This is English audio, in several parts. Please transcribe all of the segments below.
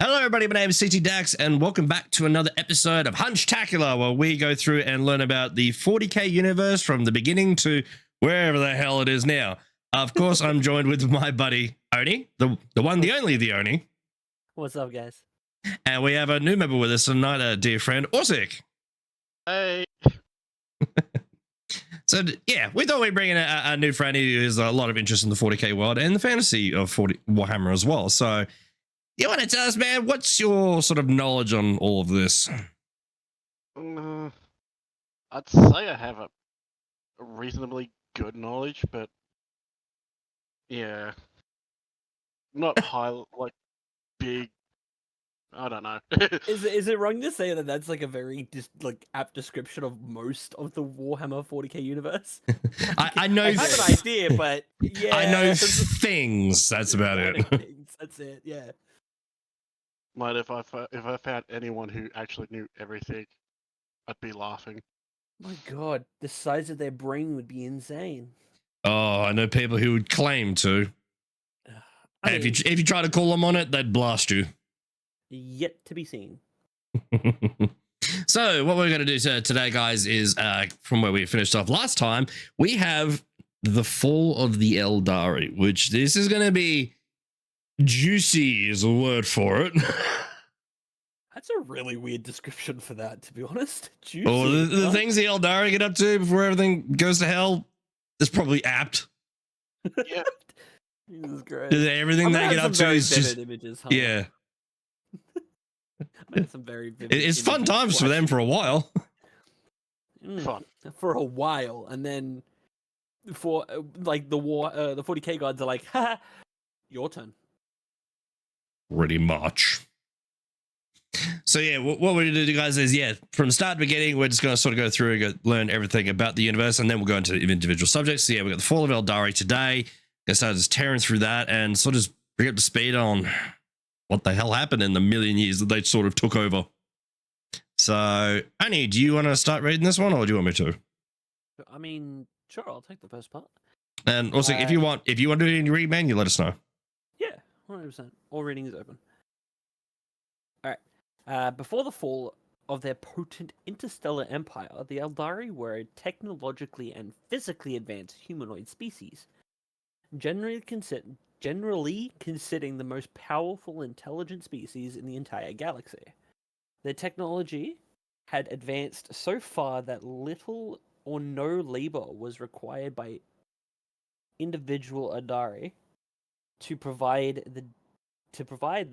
Hello, everybody. My name is ct-dax, and welcome back to another episode of Hunchtacular, where we go through and learn about the 40K universe from the beginning to wherever the hell it is now. Of course, I'm joined with my buddy Oni, the one, the only, the Oni. What's up, guys? And we have a new member with us tonight, a dear friend, Orsic. Hey. So, yeah, we thought we'd bring in a new friend who has a lot of interest in the 40K world and the fantasy of Warhammer as well. So, you want to tell us, man, what's your sort of knowledge on all of this? I'd say I have a reasonably good knowledge, but yeah, not high, like big. I don't know. Is it wrong to say that that's like a very apt description of most of the Warhammer 40K universe? I know. I have an idea, but yeah, I know things. That's about it. That's it. Yeah. Might if I found anyone who actually knew everything, I'd be laughing. My God, the size of their brain would be insane. Oh, I know people who would claim to. If you try to call them on it, they'd blast you. Yet to be seen. So what we're going to do today, guys, is from where we finished off last time, we have the fall of the Eldari, which this is going to be juicy is a word for it. That's a really weird description for that, to be honest. Juicy. Oh, the things the Eldari get up to before everything goes to hell is probably apt. Yeah. Jesus Christ. Everything they get up to is just images, huh? Yeah. Some very vivid It's fun times for them for a while. Fun. For a while, and then for like the 40K gods are like, haha, your turn. Pretty much. So yeah, what we're going to do, guys, is from start to beginning, we're just going to sort of go through and learn everything about the universe, and then we'll go into individual subjects. So yeah, we got the fall of Eldari today. Gonna start just tearing through that and sort of just bring up to speed on what the hell happened in the million years that they sort of took over. So, Annie, do you want to start reading this one, or do you want me to? I mean, sure, I'll take the first part. And also, if you want to do it in your read, man, you let us know. Yeah, 100%. All reading is open. All right. Before the fall of their potent interstellar empire, the Eldari were a technologically and physically advanced humanoid species, generally considering the most powerful intelligent species in the entire galaxy. Their technology had advanced so far that little or no labor was required by individual Eldari to provide the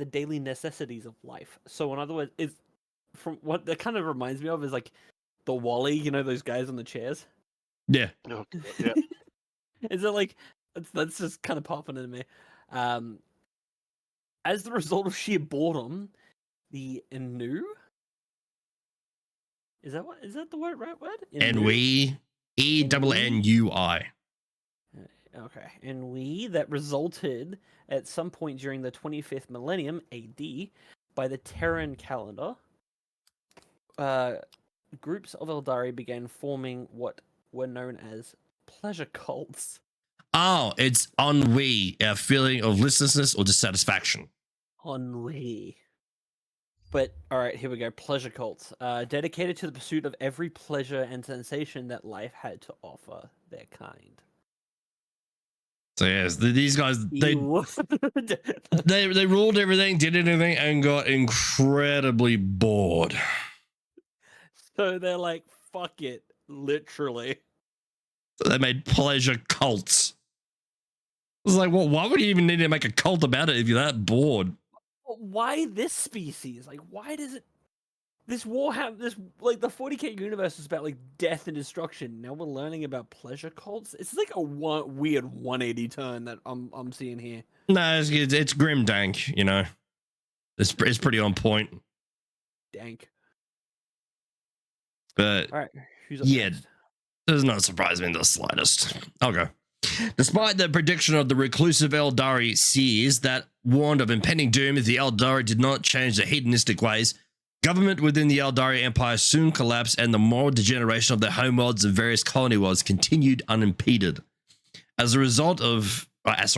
daily necessities of life. So in other words, is from what that kind of reminds me of is like the Wall-E, you know, those guys on the chairs. Yeah. Oh, yeah. Is it like that's just kind of popping into me? As the result of sheer boredom, the Enu. Is that the right word? Enui, ENNUI. Okay, Enui that resulted at some point during the 25th millennium AD by the Terran calendar. Groups of Eldari began forming what were known as pleasure cults. Oh, it's ennui, a feeling of listlessness or dissatisfaction. Ennui. But, alright, here we go. Pleasure cults. Dedicated to the pursuit of every pleasure and sensation that life had to offer their kind. So yes, these guys, they ruled everything, did anything, and got incredibly bored. So they're like, fuck it, literally. So they made pleasure cults. It's like, well, why would you even need to make a cult about it if you're that bored? Why this species? Like, why does it? This Warhammer, the 40K universe is about like death and destruction. Now we're learning about pleasure cults. It's like a weird 180 turn that I'm seeing here. No, it's grim dank. You know, it's pretty on point. Dank. But all right, who's up next? Does not surprise me in the slightest. I'll go. Despite the prediction of the reclusive Eldari seers that warned of impending doom if the Eldari did not change their hedonistic ways, government within the Eldari Empire soon collapsed, and the moral degeneration of their homeworlds and various colony worlds continued unimpeded. As a result of, as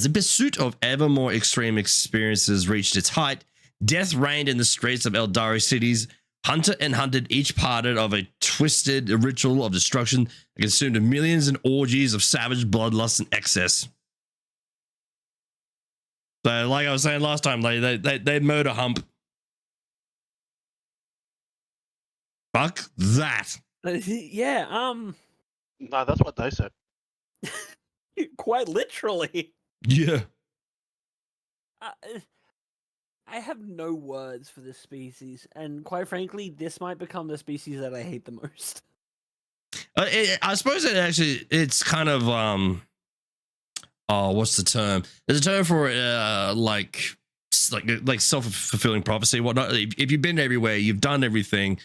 the pursuit of ever more extreme experiences reached its height, Death reigned in the streets of Eldari cities. Hunter and hunted, each parted of a twisted ritual of destruction that consumed millions in orgies of savage bloodlust and excess. So, like I was saying last time, they murder hump. Fuck that. Yeah, No, that's what they said. quite literally. Yeah. I have no words for this species, and quite frankly, this might become the species that I hate the most. I suppose it's kind of what's the term? There's a term for like self-fulfilling prophecy, whatnot. If you've been everywhere, you've done everything,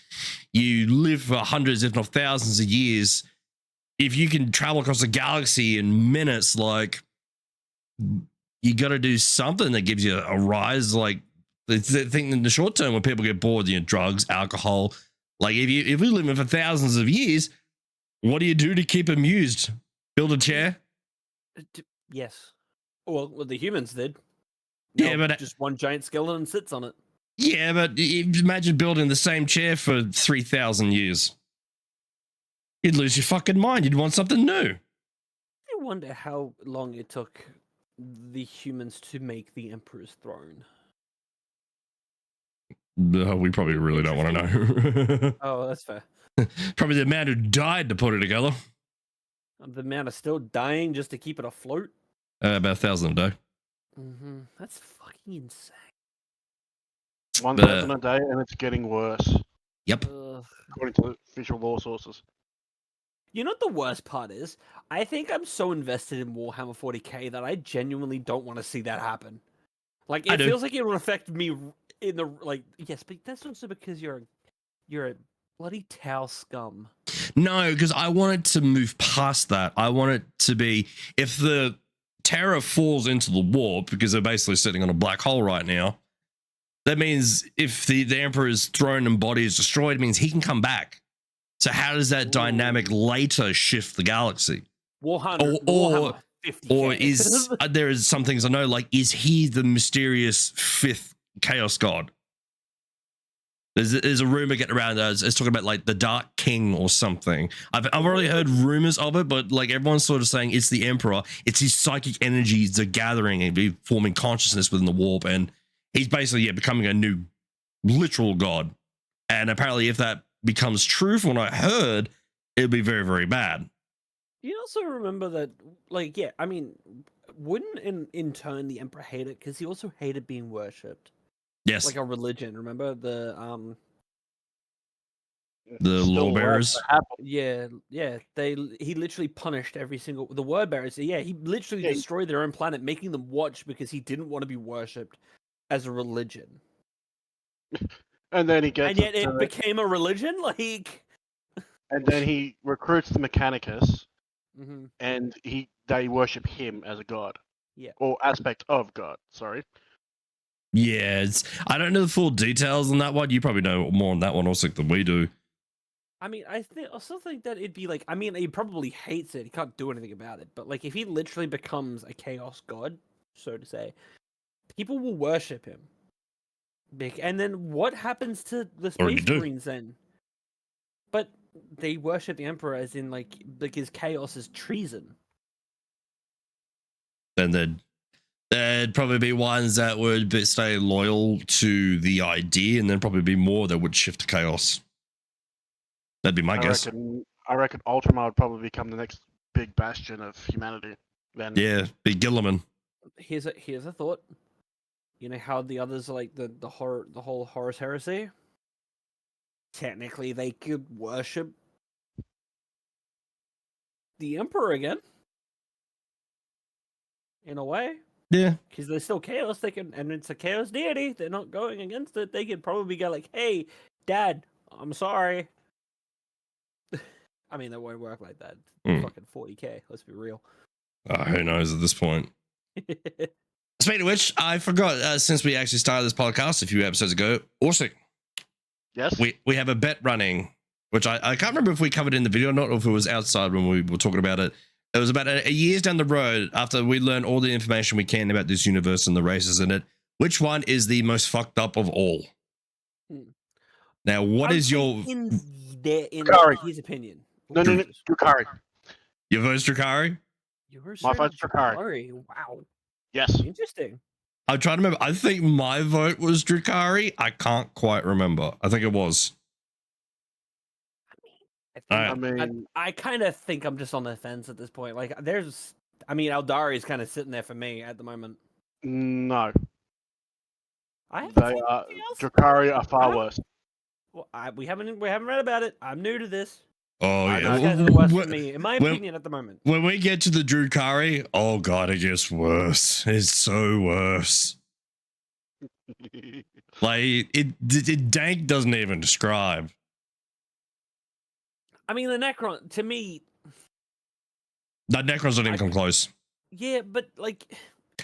you live for hundreds, if not thousands of years. If you can travel across the galaxy in minutes, like, you got to do something that gives you a rise. Like, the thing in the short term when people get bored, drugs, alcohol. Like, if we live for thousands of years, what do you do to keep amused? Build a chair? Yes. Well, the humans did. Yeah, but just one giant skeleton sits on it. Yeah, but imagine building the same chair for 3,000 years. You'd lose your fucking mind. You'd want something new. I wonder how long it took the humans to make the Emperor's throne. We probably really don't want to know. Oh, that's fair. Probably the man who died to put it together. The man is still dying just to keep it afloat. About 1,000 a day. That's fucking insane. 1,000 a day, and it's getting worse. Yep. According to official law sources. You know what the worst part is? I think I'm so invested in Warhammer 40K that I genuinely don't want to see that happen. Like, it feels like it will affect me in the yes, but that's also because you're a bloody Tau scum. No, because I want it to move past that. I want it to be, if the Terror falls into the warp, because they're basically sitting on a black hole right now, that means if the Emperor's throne and body is destroyed, it means he can come back. So how does that dynamic later shift the galaxy? Warhammer 50K. Or is there is some things I know, like, is he the mysterious fifth chaos god? There's a rumor getting around that it's talking about like the Dark King or something. I've already heard rumors of it, but like everyone's sort of saying it's the Emperor. It's his psychic energies are gathering and be forming consciousness within the warp, and he's basically becoming a new literal god. And apparently, if that becomes true from what I heard, it'll be very, very bad. You also remember that, like, yeah, I mean, wouldn't in turn the Emperor hate it because he also hated being worshipped? Yes, like a religion. Remember the law bearers. Yeah. He literally punished every single the word bearers. Yeah, he literally destroyed their own planet, making them watch because he didn't want to be worshipped as a religion. And then he gets. And yet it became a religion, like. And then he recruits the Mechanicus, Mm-hmm. and they worship him as a god. Yeah. Or aspect of god. Sorry. Yeah, I don't know the full details on that one. You probably know more on that one also than we do. I mean, I also think that it'd be like, I mean, he probably hates it. He can't do anything about it. But like, if he literally becomes a chaos god, so to say, people will worship him. And then what happens to the Space Marines then? But they worship the Emperor as in like because chaos is treason. Then there'd probably be ones that would stay loyal to the idea, and then probably be more that would shift to chaos. That'd be my guess. I reckon Ultramar would probably become the next big bastion of humanity. Then yeah, big Gilliman. Here's a thought. You know how the others are like the whole Horus Heresy? Technically, they could worship the Emperor again. In a way. Yeah. Because they're still chaos. They can, and it's a chaos deity. They're not going against it. They could probably go like, hey, Dad, I'm sorry. I mean, that won't work like that. Fucking 40K, let's be real. Who knows at this point. Speaking of which, I forgot, since we actually started this podcast a few episodes ago, Orsic. Yes? We have a bet running, which I can't remember if we covered in the video or not, or if it was outside when we were talking about it. It was about a years down the road after we learned all the information we can about this universe and the races in it. Which one is the most fucked up of all? Hmm. Now, what I is would your say in Drakari. his opinion? No, Drakari. your vote's Drakari? You were My straight up vote's Drakari. Drakari. Wow, Yes. interesting. I'm trying to remember. I think my vote was Drakari. I can't quite remember. I think it was. I I mean, I kind of think I'm just on the fence at this point. Like, Eldari is kind of sitting there for me at the moment. no. I haven't They seen are anything else. Drakari are far Huh? worse. Well, we haven't read about it. I'm new to this. Oh yeah. These guys are the worst for me, in my when- opinion, at the moment. When we get to the Drakari, oh god, it gets worse. It's so worse. Like it dank doesn't even describe. I mean, the Necron, to me, That Necrons don't even come close. yeah, but like,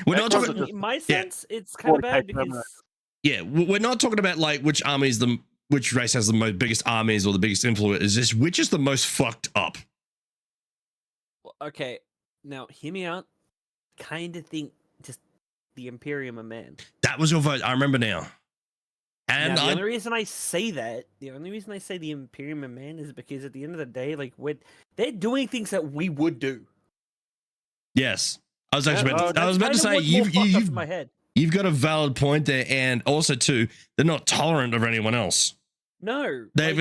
We're not Necrons are talking. just- in my sense, it's kind of 40K bad permanent. because Yeah, we're not talking about like which race has the biggest armies or the biggest influence. Is just which is the most fucked up. okay, now hear me out. Kind of think just the Imperium of Man. That was your vote. I remember now. And Now, the only reason I say that, the only reason I say the Imperium of Man is because at the end of the day, like they're doing things that we would do. yes, I was actually Yeah, I was about to That's say kind of what's more fucked up in my you've head. you've got a valid point there, and also too, they're not tolerant of anyone else. No, They've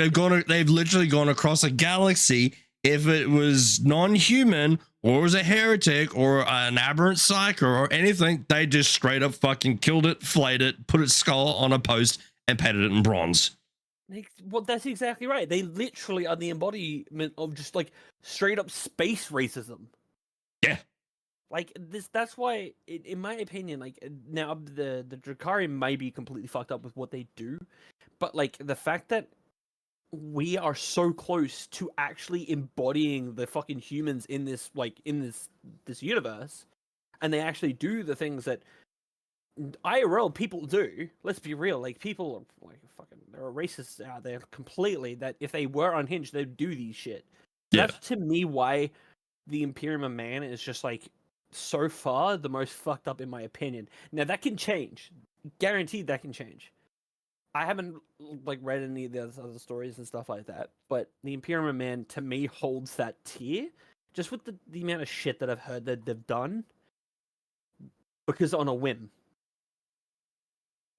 literally gone across a galaxy. If it was non-human or was a heretic or an aberrant psyker or anything, they just straight up fucking killed it, flayed it, put its skull on a post, and painted it in bronze. Well, that's exactly right. They literally are the embodiment of just like straight up space racism. Yeah. Like this, that's why, in my opinion, like now the Drakari may be completely fucked up with what they do, but like the fact that we are so close to actually embodying the fucking humans in this, like in this universe, and they actually do the things that IRL people do. Let's be real, like people are like fucking, there are racists out there completely that if they were unhinged, they'd do these shit. Yeah. That's to me why the Imperium of Man is just like so far the most fucked up in my opinion. Now that can change, guaranteed that can change. I haven't like read any of the other stories and stuff like that, but the Imperium of Man to me holds that tier, just with the amount of shit that I've heard that they've done, because on a whim,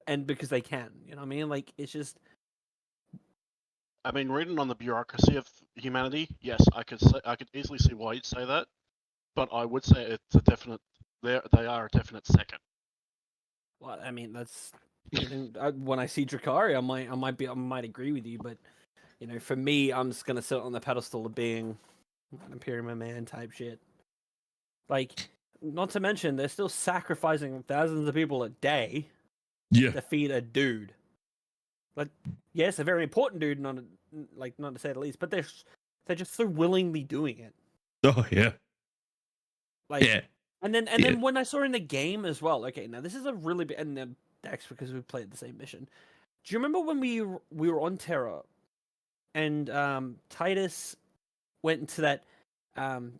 and because they can, you know what I mean? Like it's just, I mean, reading on the bureaucracy of humanity, yes, I could easily see why you'd say that, but I would say it's a definite. They are a definite second. well, I mean that's when I see Drakari, I might agree with you, but you know, for me, I'm just gonna sit on the pedestal of being an Imperium of Man type shit. Like, not to mention, they're still sacrificing thousands of people a day Yeah. to feed a dude. Like, yes, a very important dude, not to say the least, but they're just so willingly doing it. Oh yeah. Like, Yeah. and then when I saw in the game as well. Okay, now this is a really big, and then Dex, because we played the same mission. Do you remember when we were on Terra, and Titus went into that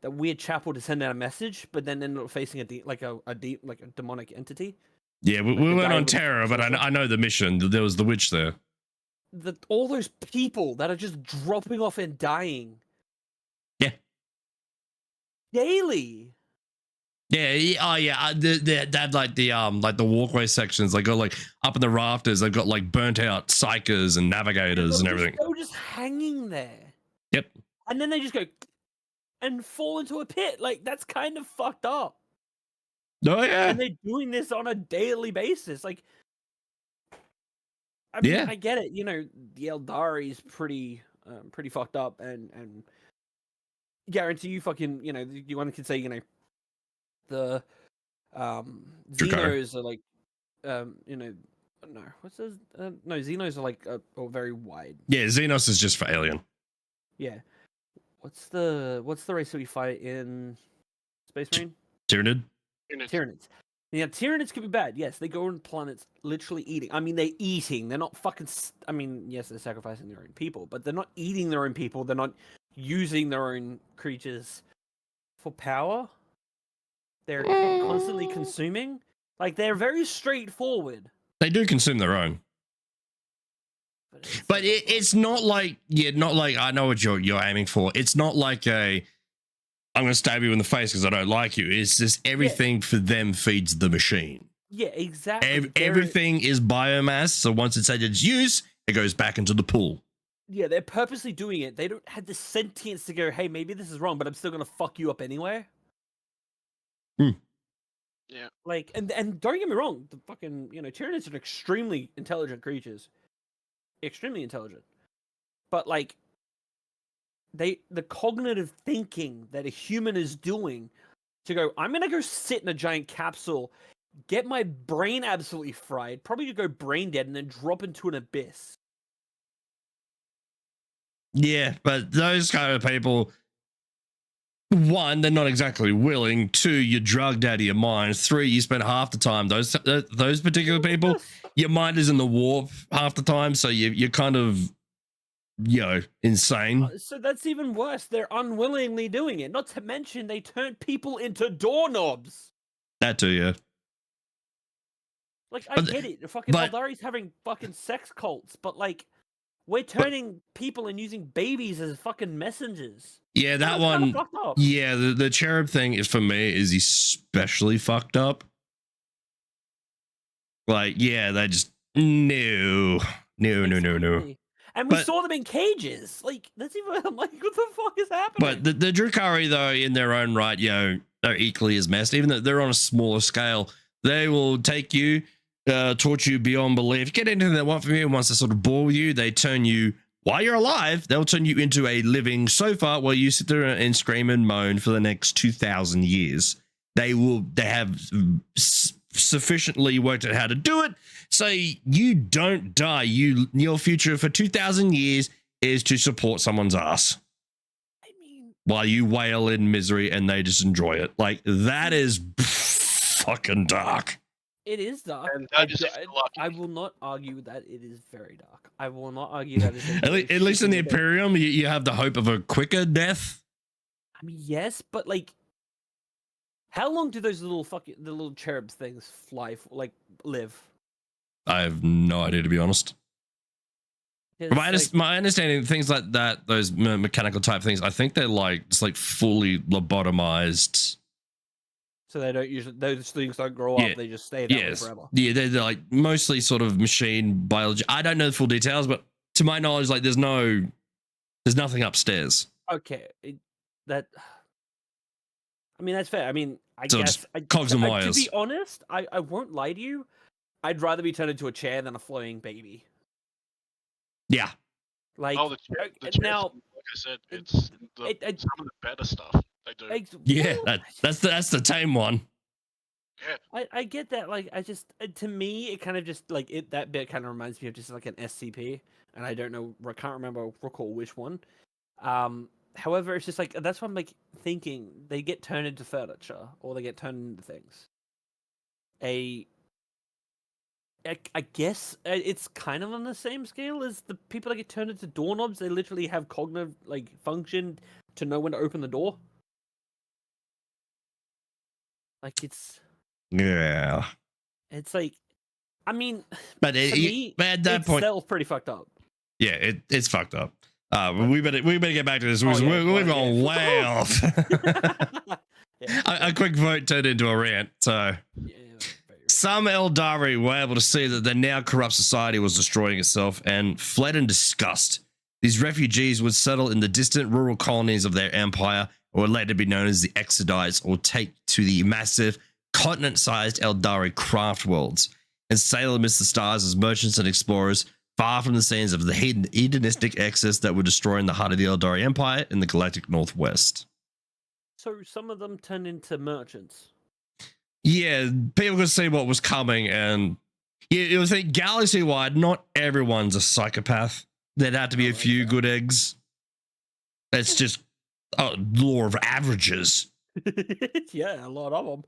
weird chapel to send out a message, but then ended up facing a demonic entity? Yeah, we Like the went guy on with the Terror, but saucer? I know the mission. There was the witch there. All those people that are just dropping off and dying. Yeah. Daily. Yeah, oh yeah. They had like the walkway sections. They got like up in the rafters. They've got like burnt out psychers and navigators and everything. They were just hanging there. Yep. And then they just go and fall into a pit. Like, that's kind of fucked up. Oh yeah. And they're doing this on a daily basis. Like, I mean, Yeah. I get it. You know, the Eldari's pretty fucked up, and guarantee you, fucking, you know, you want to say, you know, the Drakari. Xenos are like, you know, no, what's this? No, Xenos are like are very wide. Yeah, Xenos is just for alien. Yeah. What's the race that we fight in Space Marine? Tyranid. Tyranids. Yeah, Tyranids could be bad. Yes, they go on planets literally eating. I mean, they're eating. They're not fucking. I mean, yes, they're sacrificing their own people, but they're not eating their own people. They're not using their own creatures for power. They're constantly consuming. Like they're very straightforward. They do consume their own. But it's not like, not like, I know what you're aiming for. It's not like I'm going to stab you in the face because I don't like you. It's just everything for them feeds the machine. Yeah, exactly. Everything is biomass. So once it's at its use, it goes back into the pool. Yeah, they're purposely doing it. They don't have the sentience to go, hey, maybe this is wrong, but I'm still going to fuck you up anyway. Yeah. Like, and don't get me wrong, the fucking, Tyranids are extremely intelligent creatures. Extremely intelligent. But, like, the cognitive thinking that a human is doing to go, I'm going to go sit in a giant capsule, get my brain absolutely fried, probably go brain dead, and then drop into an abyss. Yeah, but those kind of people, one, they're not exactly willing. Two, you're drugged out of your mind. Three, you spend half the time, those particular people, your mind is in the warp half the time, so you're kind of, insane. So that's even worse. They're unwillingly doing it. Not to mention they turn people into doorknobs. That too, yeah. Like, I get it. Fucking Eldari's having fucking sex cults, but like, we're turning people and using babies as fucking messengers. Yeah, that one. Fucked up. Yeah, the cherub thing is, for me, is especially fucked up. Like, yeah, they just no. And we saw them in cages. Like, that's even, I'm like, what the fuck is happening? But the Drukhari, though, in their own right, are equally as messed. Even though they're on a smaller scale, they will take you, torture you beyond belief, get anything they want from you. And once they sort of bore with you, they turn you, while you're alive, they'll turn you into a living sofa where you sit there and scream and moan for the next 2,000 years. They have sufficiently worked out how to do it, so you don't die. Your future for 2,000 years is to support someone's ass. I mean, while you wail in misery and they just enjoy it. Like, that is fucking dark. It is dark. And I will not argue that it is very dark. I will not argue that it's at least in the Imperium, you have the hope of a quicker death. I mean, yes, but like, how long do those little the little cherubs things live? I have no idea, to be honest. My understanding, things like that, those mechanical type things, I think they're just fully lobotomized. So they don't usually, those things don't grow up. They just stay that way forever. Yeah, they're like mostly sort of machine biology. I don't know the full details, but to my knowledge, there's nothing upstairs. Okay, that's fair. I mean, I so guess cogs and wires. To be honest, I won't lie to you. I'd rather be turned into a chair than a floating baby. Yeah. Like, the chairs, now, like I said, it's some of the better stuff they do. Yeah, that's the tame one. Yeah. I get that. Like, to me, it kind of just that bit kind of reminds me of just like an SCP, and I can't recall which one. However, it's just like, that's what I'm like thinking. They get turned into furniture, or they get turned into things. I guess it's kind of on the same scale as the people that get turned into doorknobs. They literally have cognitive function to know when to open the door. Like, it's like, I mean, but at that point, it's pretty fucked up. Yeah, it's fucked up. We better get back to this. We've gone way off. A quick vote turned into a rant. So some Eldari were able to see that the now corrupt society was destroying itself and fled in disgust. These refugees would settle in the distant rural colonies of their empire, or would later be known as the Exodites, or take to the massive continent-sized Eldari craft worlds and sail amidst the stars as merchants and explorers, far from the scenes of the hedonistic excess that were destroying the heart of the Eldari Empire in the galactic northwest. So some of them turned into merchants. Yeah, people could see what was coming, and it was like galaxy-wide, not everyone's a psychopath. There'd have to be a few good eggs. That's just a law of averages. Yeah, a lot of them.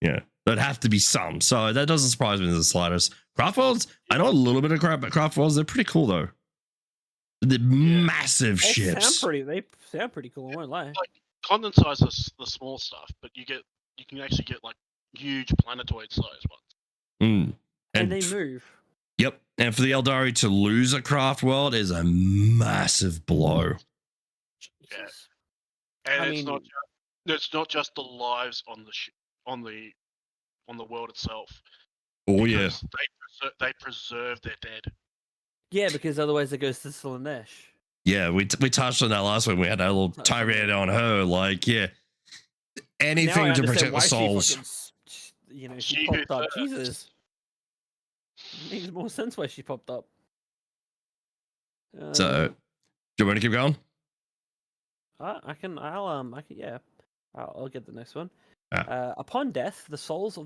Yeah, there'd have to be some. So that doesn't surprise me in the slightest. Craftworlds, I know a little bit of crap about Craftworlds. They're pretty cool, though. They're massive ships. They sound pretty cool, I won't lie. Like, condensite is the small stuff, but you can actually get huge planetoid-sized ones. Mm. And they move. Yep. And for the Eldari to lose a craft world is a massive blow. Jesus. And I it's mean- not just the lives on the world itself. Oh, yeah. because they preserve their dead. Yeah, because otherwise it goes to Slaanesh. Yeah, we touched on that last week. We had a little tirade on her. Like, yeah, anything to protect the souls. She popped up. Jesus. It makes more sense why she popped up. So, do you want to keep going? I'll get the next one. Ah. Upon death, the souls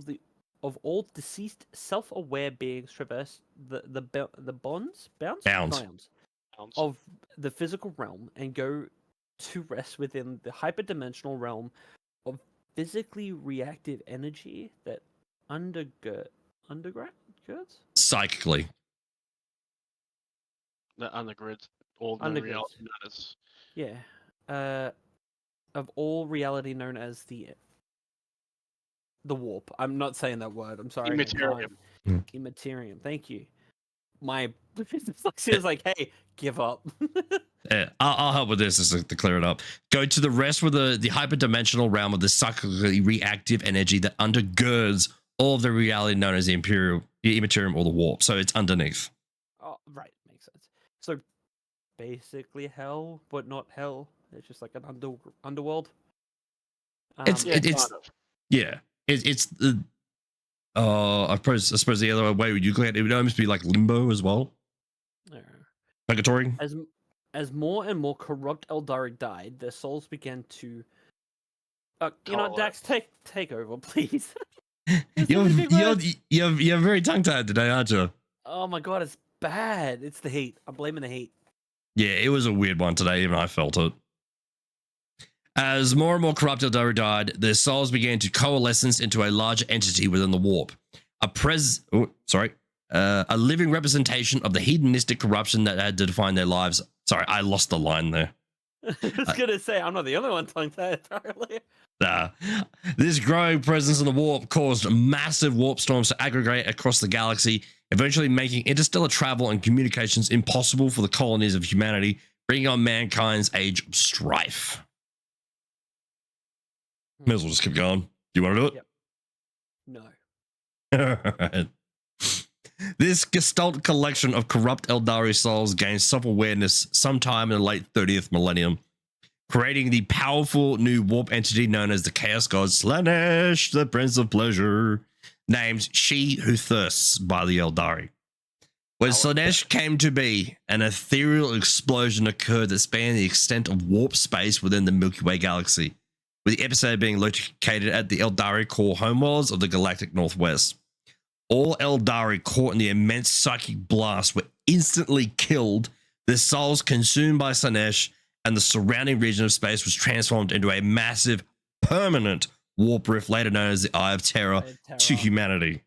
of all deceased self-aware beings traverse the bounds of the physical realm and go to rest within the hyperdimensional realm of physically reactive energy that undergirds Psychically. The undergrids, ordinary reality matters. Yeah. Of all reality known as the warp. I'm not saying that word. I'm sorry. Immaterium. Immaterium. Thank you. My dyslexia is like, hey, give up. Yeah, I'll help with this just to clear it up. Go to the rest with the hyperdimensional realm of the psychically reactive energy that undergirds all of the reality known as the immaterium or the warp. So it's underneath. Oh, right. Makes sense. So basically hell, but not hell. It's just like an underworld. It's the I suppose the other way you look at it would almost be like limbo as well. Purgatory. As more and more corrupt Eldari died, their souls began to. Dax, take over, please. You're very tongue tied today, aren't you? Oh my god, it's bad. It's the heat. I'm blaming the heat. Yeah, it was a weird one today. Even I felt it. As more and more corrupt Eldari died, their souls began to coalesce into a larger entity within the warp. A living representation of the hedonistic corruption that had to define their lives. Sorry, I lost the line there. I was gonna say I'm not the only one tongue-tied apparently. This growing presence in the warp caused massive warp storms to aggregate across the galaxy, eventually making interstellar travel and communications impossible for the colonies of humanity, bringing on mankind's age of strife. May as well just keep going. Do you want to do it? Yep. No. This gestalt collection of corrupt Eldari souls gained self-awareness sometime in the late 30th millennium, creating the powerful new warp entity known as the Chaos God Slaanesh, the Prince of Pleasure, named She Who Thirsts by the Eldari. When Slaanesh came to be, an ethereal explosion occurred that spanned the extent of warp space within the Milky Way galaxy, with the epicenter being located at the Eldari core homeworlds of the galactic northwest. All Eldari caught in the immense psychic blast were instantly killed, their souls consumed by Slaanesh, and the surrounding region of space was transformed into a massive, permanent warp rift, later known as the Eye of Terror, to humanity.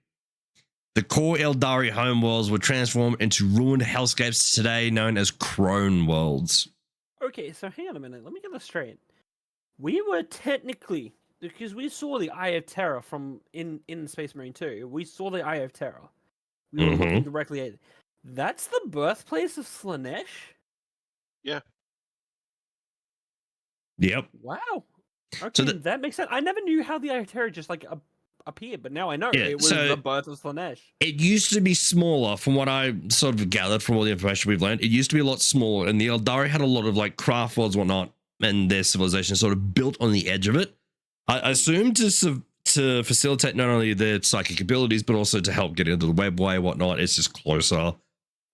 The core Eldari homeworlds were transformed into ruined hellscapes today known as Crone worlds. Okay, so hang on a minute. Let me get this straight. We were technically, because we saw the Eye of Terror from in Space Marine 2, we saw the Eye of Terror. We were looking directly at it. That's the birthplace of Slaanesh? Yeah. Yep. Wow. Okay, so that makes sense. I never knew how the Eye of Terror just like appeared, but now I know it was the birth of Slaanesh. It used to be smaller, from what I sort of gathered from all the information we've learned. It used to be a lot smaller, and the Eldari had a lot of like craft worlds and whatnot, and their civilization sort of built on the edge of it. I assume to facilitate not only their psychic abilities, but also to help get into the webway and whatnot. It's just closer.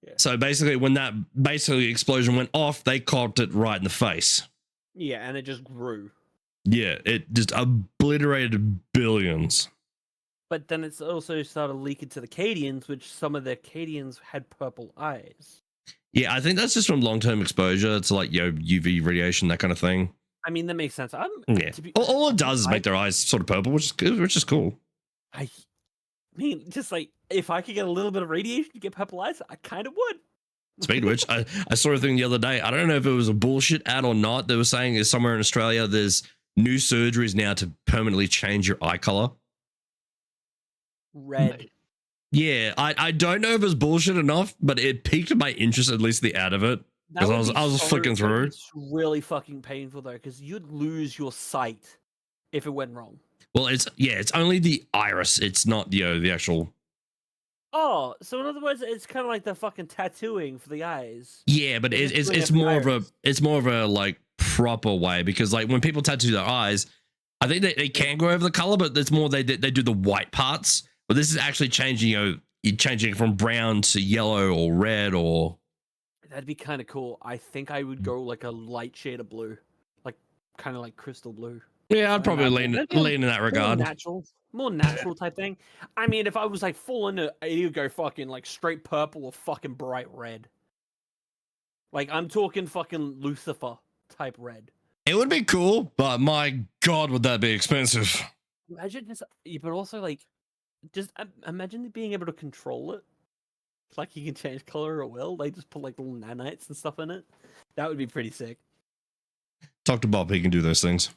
Yeah. So basically, when that explosion went off, they copped it right in the face. Yeah, and it just grew. Yeah, it just obliterated billions. But then it's also started leaking to the Cadians, which some of the Cadians had purple eyes. Yeah, I think that's just from long-term exposure to like UV radiation, that kind of thing. I mean, that makes sense. All it does is make their eyes sort of purple, which is cool. I mean, just like if I could get a little bit of radiation to get purple eyes, I kind of would. Speaking of which, I saw a thing the other day. I don't know if it was a bullshit ad or not. They were saying is somewhere in Australia there's new surgeries now to permanently change your eye color. Red. Yeah, I don't know if it's bullshit enough, but it piqued my interest, at least the ad of it. That Because would I was be flicking through. It's really fucking painful though, because you'd lose your sight if it went wrong. Well, it's only the iris. It's not the actual. Oh, so in other words, it's kind of like the fucking tattooing for the eyes. Yeah, but They're just doing it's it for the more of iris. a like proper way, because like when people tattoo their eyes, I think they can go over the color, but it's more they do the white parts. But this is actually changing, you're changing it from brown to yellow or red or. That'd be kind of cool. I think I would go like a light shade of blue, like kind of like crystal blue. Yeah, I'd probably That'd be lean in that regard. More natural type thing. I mean, if I was like full into, you'd go fucking like straight purple or fucking bright red. Like I'm talking fucking Lucifer type red. It would be cool, but my god, would that be expensive? Imagine this, but also like, just imagine being able to control it. Like you can change color at will. They just put like little nanites and stuff in it. That would be pretty sick. Talk to Bob; he can do those things.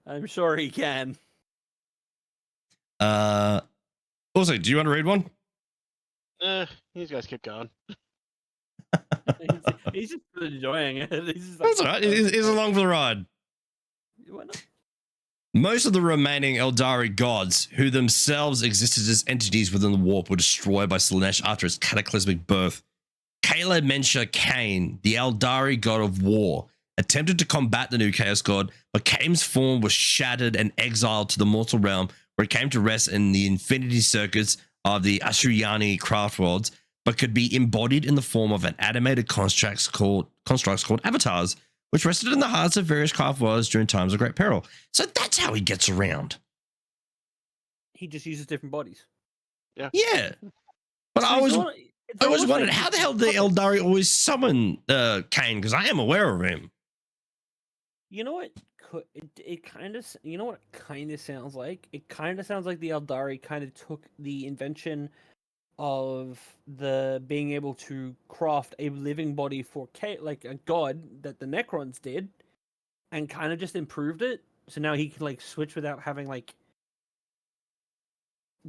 I'm sure he can. Also, do you want to read one? These guys keep going. He's just enjoying it. He's just That's all right. He's along for the ride. Why not? Most of the remaining Eldari gods, who themselves existed as entities within the warp, were destroyed by Slaanesh after its cataclysmic birth. Kayla Mensha Kane, the Eldari god of war, attempted to combat the new Chaos God, but Kane's form was shattered and exiled to the mortal realm, where it came to rest in the infinity circuits of the Ashuriani craft worlds, but could be embodied in the form of an animated constructs called avatars, which rested in the hearts of various craft worlds during times of great peril. So that's how he gets around. He just uses different bodies. Yeah. But So I it's always almost wondered, like how the he's hell did the puppets. Eldari always summon Kane? Because I am aware of him. You know what? It kind of. You know what it kind of sounds like? It kind of sounds like the Eldari kind of took the invention of the being able to craft a living body for like a god that the Necrons did, and kind of just improved it. So now he can like switch without having like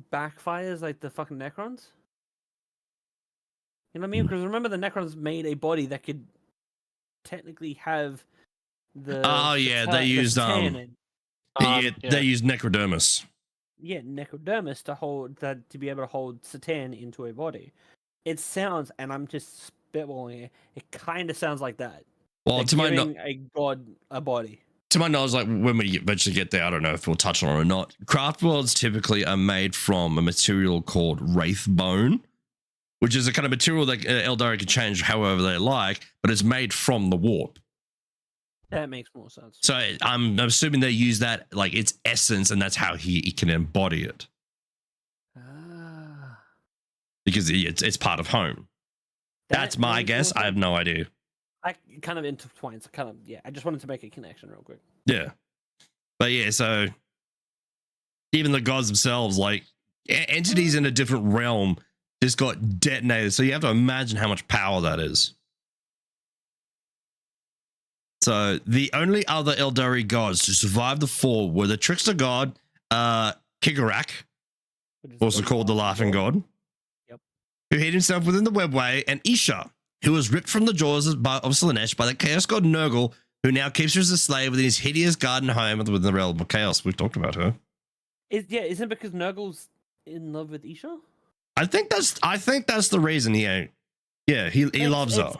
backfires like the fucking Necrons. You know what I mean? Because remember, the Necrons made a body that could technically have the. Oh yeah, they used they used necrodermis. Yeah, necrodermis to hold that, to be able to hold Satan into a body. It sounds, and I'm just spitballing it kind of sounds like that. Well, They're to my giving a god a body. to my knowledge, like when we eventually get there, I don't know if we'll touch on it or not. Craft worlds typically are made from a material called wraith bone, which is a kind of material that Eldari can change however they like, but it's made from the warp. That makes more sense. So I'm assuming they use that, like its essence, and that's how he can embody it, because it's part of home. That's my guess. I have no idea. I kind of intertwines. I just wanted to make a connection real quick. Yeah, but yeah, so even the gods themselves, like entities in a different realm, just got detonated. So you have to imagine how much power that is. So the only other Eldari gods to survive the fall were the trickster god, Kigarak, also called the laughing god, Yep. who hid himself within the webway, and Isha, who was ripped from the jaws of Slaanesh by the chaos god Nurgle, who now keeps her as a slave within his hideous garden home within the realm of chaos. We've talked about her. Isn't it because Nurgle's in love with Isha? I think that's the reason he ain't. Yeah, he loves her.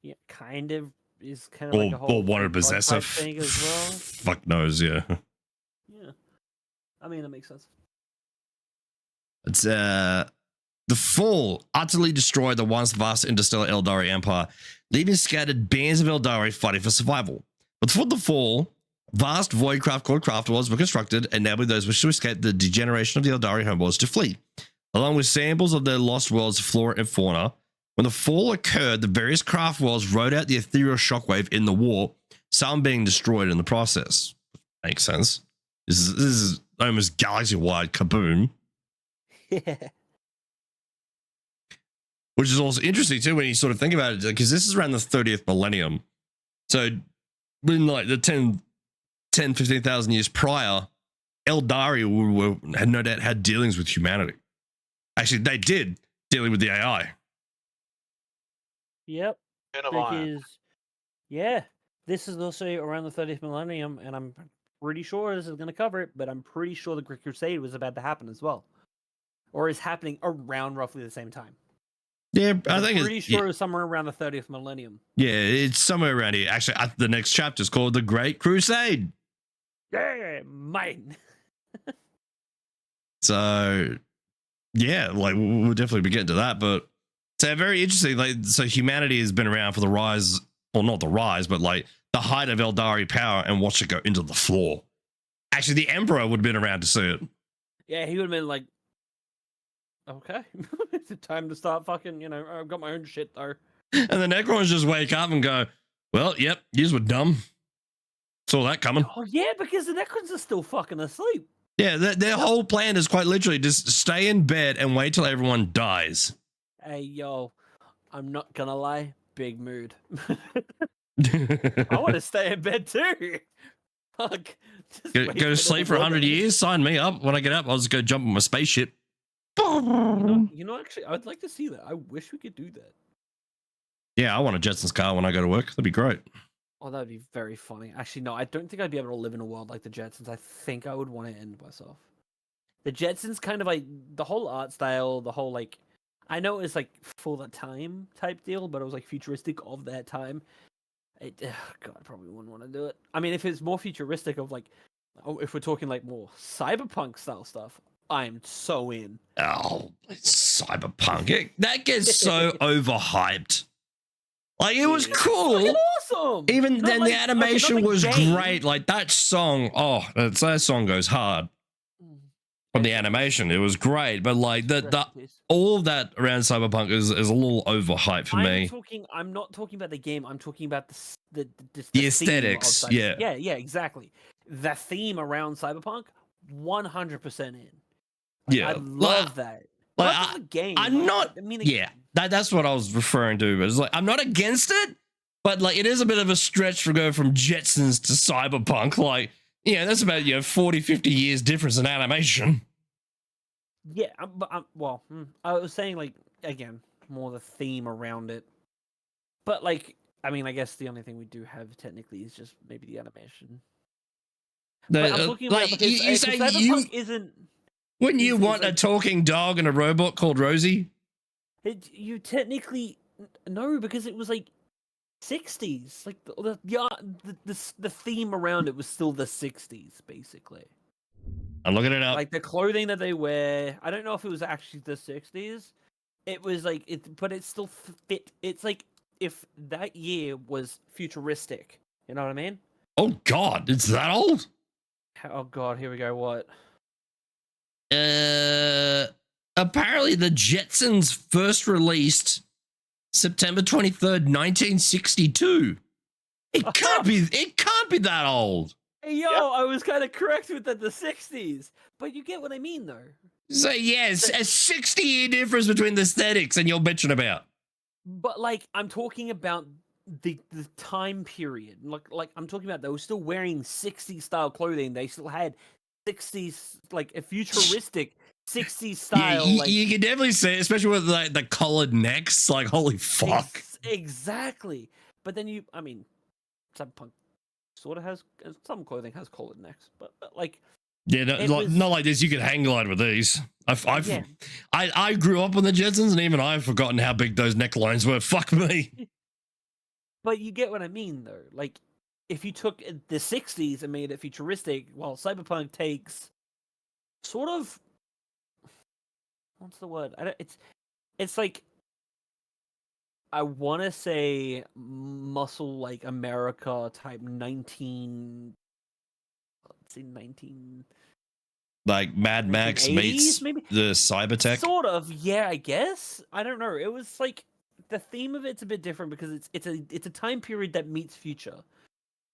Yeah, kind of is kind of like a whole or wanted to possess her. thing as well. Fuck knows, yeah. Yeah, I mean that makes sense. It's the fall utterly destroyed the once vast interstellar Eldari empire, leaving scattered bands of Eldari fighting for survival. But before the fall, vast voidcraft called craft worlds were constructed, enabling those wishing to escape the degeneration of the Eldari homeworlds to flee, along with samples of their lost worlds' flora and fauna. When the fall occurred, the various craft worlds rode out the ethereal shockwave in the war, some being destroyed in the process. Makes sense. This is almost galaxy-wide kaboom. Yeah. Which is also interesting too when you sort of think about it, because this is around the 30th millennium. So in like the 10, 15,000 years prior, Eldari had no doubt had dealings with humanity. Actually, they did, dealing with the AI. Yep. Man of Iron. Because, yeah, this is also around the 30th millennium, and I'm pretty sure this is going to cover it, but I'm pretty sure the Great Crusade was about to happen as well. Or is happening around roughly the same time. Yeah, I'm I think pretty sure it was somewhere around the 30th millennium. Yeah, it's somewhere around here. Actually, the next chapter is called The Great Crusade. Yeah, mine. So, yeah, like we'll definitely be getting to that. But so very interesting. Like, so humanity has been around for the rise, or not the rise, but like the height of Eldari power and watch it go into the floor. Actually, the Emperor would have been around to see it. Yeah, he would have been like, okay, it's time to start fucking, I've got my own shit though. And the Necrons just wake up and go, well, yep, yous were dumb. Saw that coming. Oh, yeah, because the Necrons are still fucking asleep. Yeah, their whole plan is quite literally just stay in bed and wait till everyone dies. Hey, yo, I'm not gonna lie, big mood. I want to stay in bed too. Fuck. Go to sleep for 100 years? Sign me up. When I get up, I'll just go jump on my spaceship. Actually, I'd like to see that. I wish we could do that. Yeah, I want a Jetsons car when I go to work. That'd be great. Oh, that would be very funny. Actually, no, I don't think I'd be able to live in a world like the Jetsons. I think I would want to end myself. The Jetsons kind of like the whole art style, the whole like, I know it's like for the time type deal, but it was like futuristic of that time. God, I probably wouldn't want to do it. I mean, if it's more futuristic of like, if we're talking like more cyberpunk style stuff, I'm so in. Oh, cyberpunk. That gets so overhyped. Like, it was cool. It's awesome. Even Not then, like- the animation not the was game. great. Like, that song, that song goes hard from the animation. It was great. But, like, all of that around cyberpunk is a little overhyped for me. I'm not talking about the game. I'm talking about the aesthetics. Theme of yeah, exactly. The theme around cyberpunk, 100% in. Like, Yeah, I love that. Like, Not just the game. I'm not. I mean, Yeah, that's what I was referring to. It's like I'm not against it, but like it is a bit of a stretch to go from Jetsons to cyberpunk. Like, yeah, that's about 40, 50 years difference in animation. Yeah, I was saying like again more the theme around it, but like I mean I guess the only thing we do have technically is just maybe the animation. But I'm talking about because cyberpunk isn't. Wouldn't you want a talking dog and a robot called Rosie? You technically no, because it was like 60s. Like the theme around it was still the 60s, basically. I'm looking it up. Like the clothing that they wear. I don't know if it was actually the 60s. It was like but it still fit. It's like if that year was futuristic. You know what I mean? Oh God, it's that old? Oh God, here we go. What? Apparently the Jetsons first released September 23rd, 1962. It can't be that old. Hey, yo, yep. I was kind of correct with the 60s, but you get what I mean, though. So yes, a 60-year difference between the aesthetics and you're bitching about. But like, I'm talking about the time period. Like I'm talking about they were still wearing 60s style clothing. They still had 60s, like a futuristic 60s style. Yeah, you can definitely see it, especially with like the collared necks. Like, holy fuck. Exactly. But then I mean, cyberpunk sort of has some clothing has collared necks, but like. Yeah, not like this. You could hang glide with these. I grew up on the Jetsons, and even I've forgotten how big those necklines were. Fuck me. But you get what I mean, though. Like, if you took the 60s and made it futuristic, while cyberpunk takes sort of what's the word? It's like I want to say muscle like America type 19 like Mad Max meets maybe? The cybertech. Sort of, yeah, I guess. I don't know. It was like the theme of it's a bit different because it's a time period that meets future.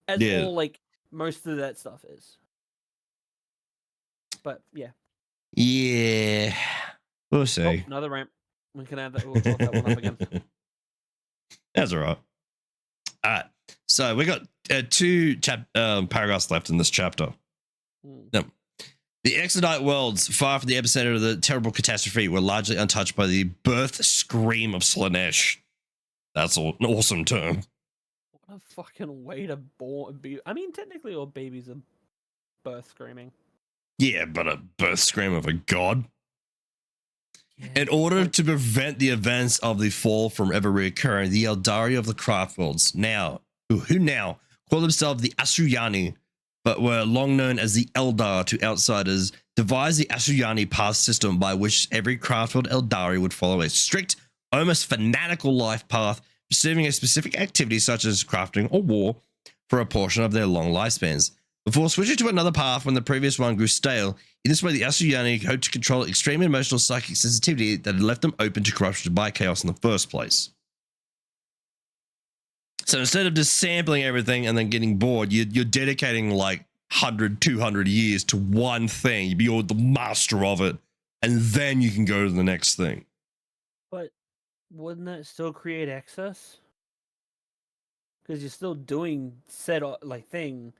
As all like most of that stuff is. But yeah. Yeah. We'll see. Oh, another ramp. We can add that. We'll talk that one up again. That's all right. All right. So we got two paragraphs left in this chapter. Now, The Exodite worlds, far from the epicenter of the terrible catastrophe, were largely untouched by the birth scream of Slaanesh. That's an awesome term. What a fucking way to be. I mean, technically, all babies are birth screaming. Yeah, but a birth scream of a god. Yeah, In order to prevent the events of the fall from ever reoccurring, the Eldari of the craft worlds, who now call themselves the Asuryani, but were long known as the Eldar to outsiders, devised the Asuryani path system by which every craft world Eldari would follow a strict, almost fanatical life path, pursuing a specific activity such as crafting or war for a portion of their long lifespans. Before switching to another path when the previous one grew stale, in this way the Asuryani hoped to control extreme emotional psychic sensitivity that had left them open to corruption by chaos in the first place. So instead of just sampling everything and then getting bored, you're dedicating like 100, 200 years to one thing. You're the master of it, and then you can go to the next thing. But wouldn't that still create excess? Because you're still doing said like thing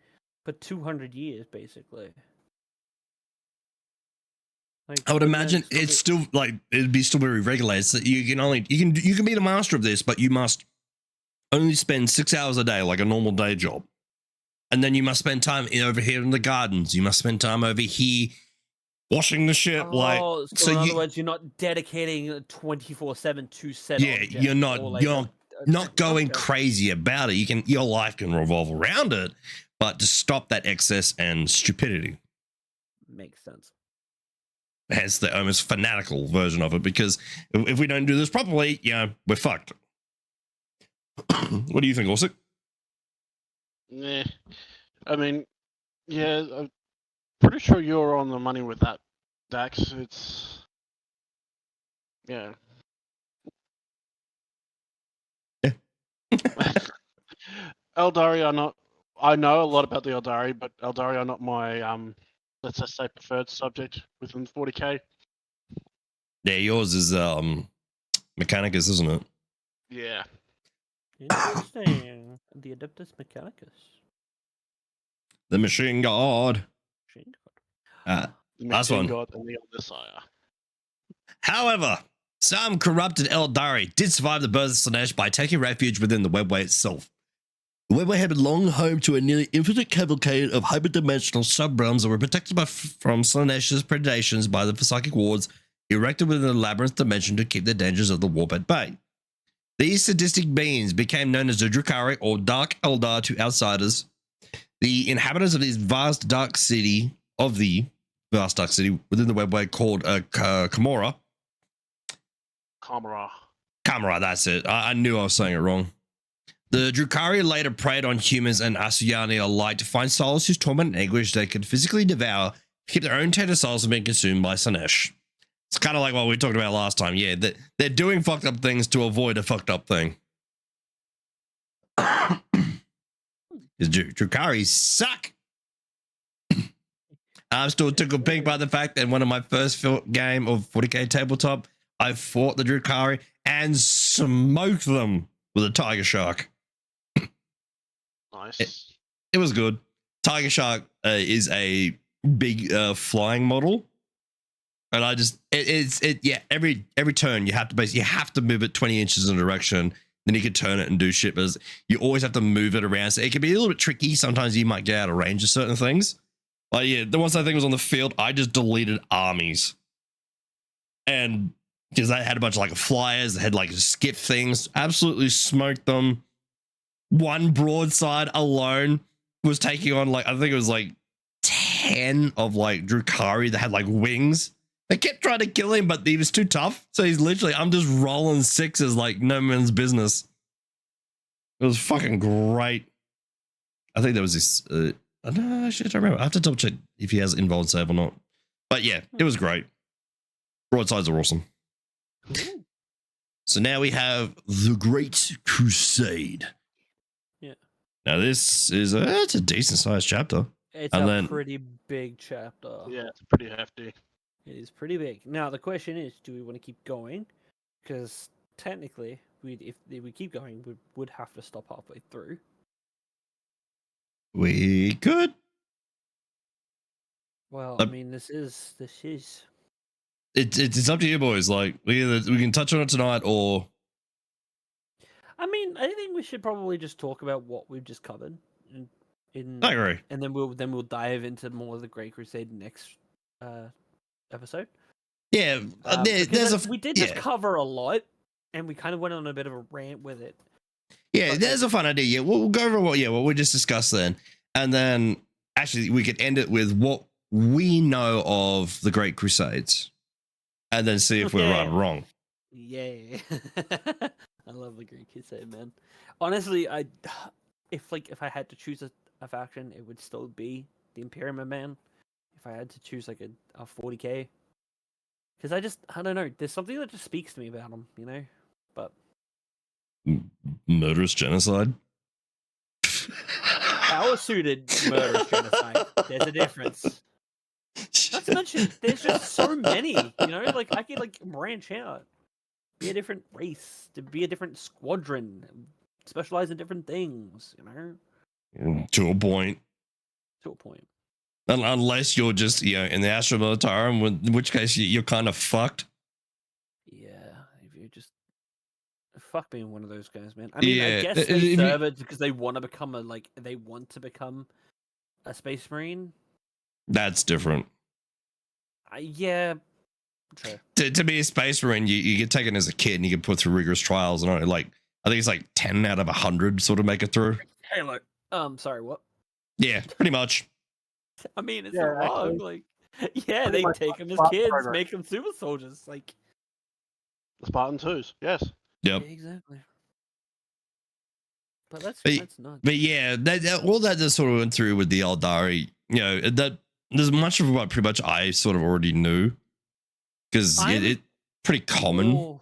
for 200 years, basically. Like, I would wouldn't that imagine still it's be- still like it'd be still very regulated. So you can be the master of this, but you must only spend 6 hours a day, like a normal day job. And then you must spend time over here in the gardens. You must spend time over here washing the shit. Oh, so, so in you, other words, you're not dedicating 24/7 to said yeah, object, you're not or like you're a not going okay. crazy about it. Your life can revolve around it, but to stop that excess and stupidity. Makes sense. Hence the almost fanatical version of it, because if we don't do this properly, we're fucked. What do you think, Orsic? Yeah, I mean, yeah, I'm pretty sure you're on the money with that, Dax. It's yeah. Eldari are not. I know a lot about the Eldari, but Eldari are not my let's just say preferred subject within 40k. Yeah, yours is Mechanicus, isn't it? Yeah. Interesting. The Adeptus Mechanicus. The Machine God. Machine God. The Last Machine one. God and the Messiah. However, some corrupted Eldari did survive the birth of Slaanesh by taking refuge within the Webway itself. The Webway had been long home to a nearly infinite cavalcade of hyperdimensional sub-realms that were protected from Slaanesh's predations by the psychic wards erected within the labyrinth dimension to keep the dangers of the warp at bay. These sadistic beings became known as the Drukhari, or Dark Eldar to outsiders. The inhabitants of this vast dark city within the Webway called Kamora. Kamara, that's it. I knew I was saying it wrong. The Drukhari later preyed on humans and Asuryani alike to find souls whose torment and anguish they could physically devour to keep their own tainted souls from being consumed by Slaanesh. It's kind of like what we talked about last time. Yeah, they're doing fucked up things to avoid a fucked up thing. Drukhari suck. I'm still tickled pink by the fact that in one of my first game of 40k tabletop, I fought the Drukhari and smoked them with a tiger shark. Nice. It was good. Tiger shark is a big flying model, and every turn you have to move it 20 inches in a direction. Then you can turn it and do shit, but you always have to move it around. So it can be a little bit tricky. Sometimes you might get out of range of certain things. Like, yeah, the once that thing was on the field, I just deleted armies. And because I had a bunch of like flyers that had like skip things, absolutely smoked them. One broadside alone was taking on like, I think it was like 10 of like Drukhari that had like wings. They kept trying to kill him, but he was too tough. So he's literally, I'm just rolling sixes like no man's business. It was fucking great. I think there was this, I don't remember. I have to double check if he has involved save or not. But yeah, it was great. Broadsides are awesome. Cool. So now we have the Great Crusade. Yeah. Now this is it's a decent sized chapter. It's And a then- pretty big chapter. Yeah, it's pretty hefty. It is pretty big. Now the question is, do we want to keep going? Because technically, if we keep going, we would have to stop halfway through. We could. Well, Uh, I mean, this is it's up to you boys. Like we can touch on it tonight, or I mean, I think we should probably just talk about what we've just covered, in I agree. and then we'll dive into more of the Great Crusade next episode. Yeah, there's Because a we did just cover a lot, and we kind of went on a bit of a rant with it. yeah, but, there's like- a fun idea. Yeah, we'll go over what we just discussed then, and then actually we could end it with what we know of the Great Crusades, and then see if we're right or wrong. Yeah, I love the Great Crusade, man. Honestly, if I had to choose a faction, it would still be the Imperium, man. If I had to choose like a 40K, because I don't know. There's something that just speaks to me about them, you know. But Murderous genocide. power suited murderous genocide. There's a difference. Not to mention, there's just so many, you know. Like I could like branch out, be a different race, to be a different squadron, specialize in different things, you know. To a point. To a point. Unless you're just, in the Astro Militarum, in which case you're kind of fucked. Yeah, if you just fuck being one of those guys, man. I mean, I Yeah, guess they serve it because they want to become a Space Marine. That's different. Yeah, true. To be a Space Marine, you get taken as a kid and you get put through rigorous trials, and I think it's like 10 out of 100 sort of make it through. Halo. Sorry, what? Yeah, pretty much. I mean, it's Yeah, not wrong. actually, Like, yeah, pretty they much take them as Spartan kids, program. make them super soldiers. Like, The Spartan 2s, yes. Yep. yeah, exactly. But that's not. But yeah, all that just sort of went through with the Eldari. That there's much of what pretty much I sort of already knew, because it's pretty common.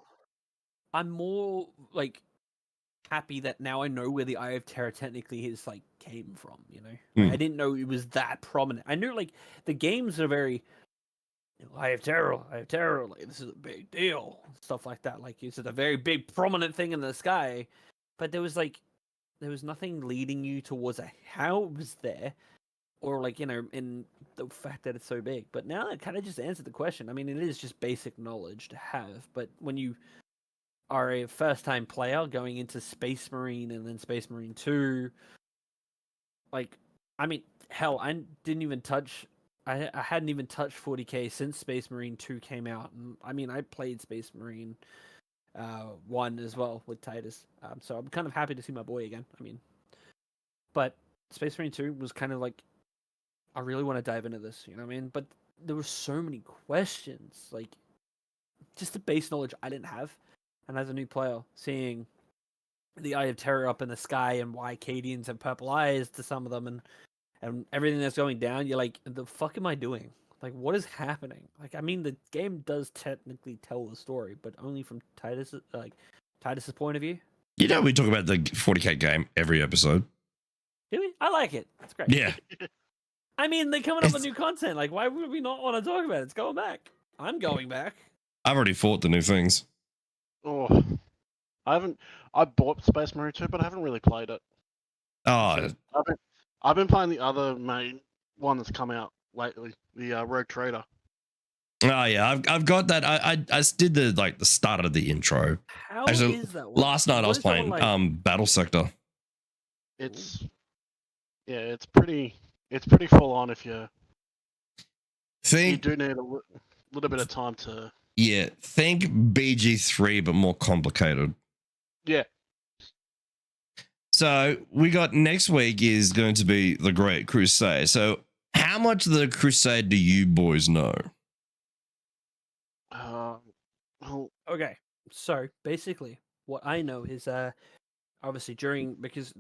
I'm more like happy that now I know where the Eye of Terror technically is like came from. You know, like, I didn't know it was that prominent. I knew like the games are very Eye of Terror, like this is a big deal, stuff like that. Like it's a very big prominent thing in the sky, but there was nothing leading you towards how it was there, or like in the fact that it's so big. But now it kind of just answered the question. I mean, it is just basic knowledge to have, but when you are a first-time player going into Space Marine and then Space Marine 2, like, I mean, hell, I hadn't even touched 40K since Space Marine 2 came out. And I mean, I played Space Marine 1 as well with Titus. So I'm kind of happy to see my boy again. I mean, but Space Marine 2 was kind of like, I really want to dive into this, you know what I mean? But there were so many questions, like, just the base knowledge I didn't have. And as a new player, seeing the Eye of Terror up in the sky and why Cadians have purple eyes to some of them and everything that's going down, you're like, the fuck am I doing? Like, what is happening? Like, I mean, the game does technically tell the story, but only from Titus's point of view. We talk about the 40K game every episode. Do we? I like it. It's great. Yeah. I mean, they're coming up with new content. Like, why would we not want to talk about it? It's going back. I'm going back. I've already fought the new things. Oh, I bought Space Marine 2, but I haven't really played it. Oh, I've been playing the other main one that's come out lately, the Rogue Trader. Oh yeah, I've got that. I did the start of the intro. How Actually, is that one? last night I was playing Battle Sector. It's it's pretty full on if you do need a little bit of time to. Yeah, think BG3 but more complicated. Yeah. So we got next week is going to be the Great Crusade. So how much of the Crusade do you boys know? Okay, so basically, what I know is obviously because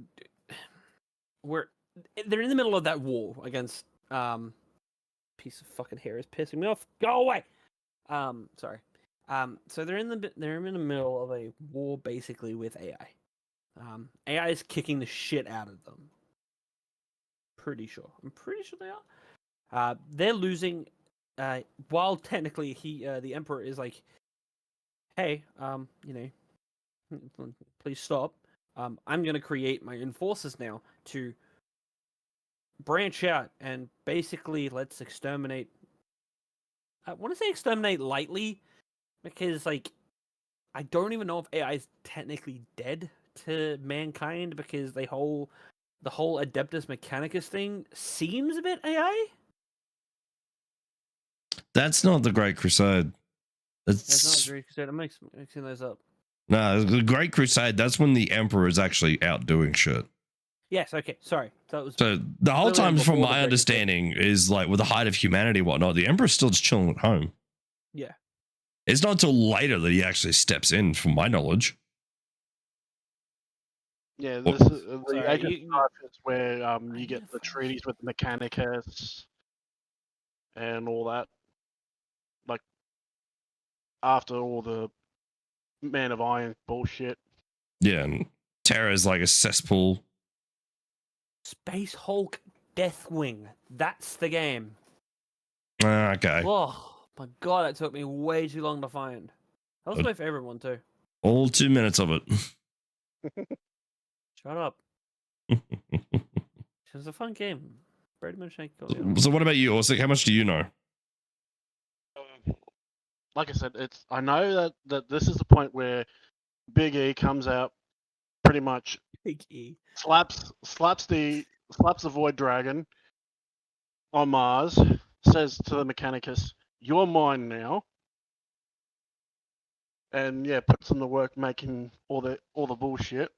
they're in the middle of that war against piece of fucking hair is pissing me off. Go away. Sorry. So they're in the middle of a war basically with AI. AI is kicking the shit out of them. I'm pretty sure they are. They're losing. While technically the Emperor is like, hey, please stop. I'm gonna create my enforcers now to branch out and basically let's exterminate. I want to say exterminate lightly, because like I don't even know if AI is technically dead to mankind, because the whole Adeptus Mechanicus thing seems a bit AI. That's not the Great Crusade. That's not It's Great Crusade. I'm mixing those up. no, the Great Crusade. That's when the Emperor is actually out doing shit. Yes. Okay. Sorry. That was So the whole Clearly time, before from the my Great Crusade. understanding, is like with the height of humanity and whatnot, the Emperor's still just chilling at home. yeah. It's not until later that he actually steps in, from my knowledge. Yeah, Well, this is the sorry, Age of you- Strife is where I you need get to the find- treaties with the Mechanicus and all that. Like after all the Man of Iron bullshit. Yeah, and Terra is like a cesspool. Space Hulk Deathwing. That's the game. Okay, Oh my god, that took me way too long to find. That was Uh, my favorite one too. all 2 minutes of it. Shut up. It was a fun game. Brady Milkshake got me on. So what about you, Orsic? How much do you know? Like I said, I know that this is the point where Big E comes out, pretty much Big E. slaps the Void Dragon on Mars, says to the Mechanicus, "You're mine now," and yeah, puts them to work making all the bullshit.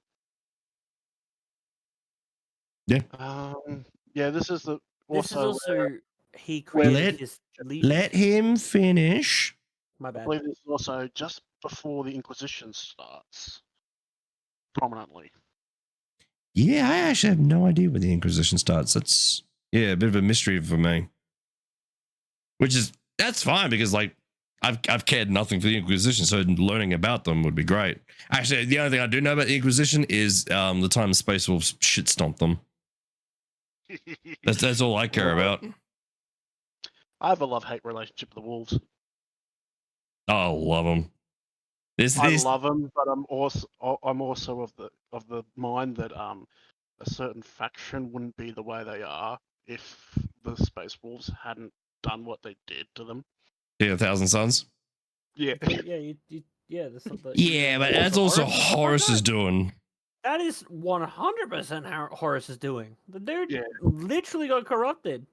Yeah. Yeah, this is the This is also. also he created Let- his legion. Let him finish. My I bad. believe this is also just before the Inquisition starts prominently. Yeah, I actually have no idea where the Inquisition starts. That's a bit of a mystery for me. That's fine, because like I've cared nothing for the Inquisition, so learning about them would be great. Actually, the only thing I do know about the Inquisition is the time Space Wolves shit stomped them. That's all I care about. I have a love-hate relationship with the Wolves. Oh, I love them. I love them, but I'm also of the mind that a certain faction wouldn't be the way they are if the Space Wolves hadn't done what they did to them. Yeah, 1,000 Suns. Yeah. Yeah, that's not the, Yeah, but that's also Horus is doing. That is 100% how Horus is doing. The dude Yeah. literally got corrupted.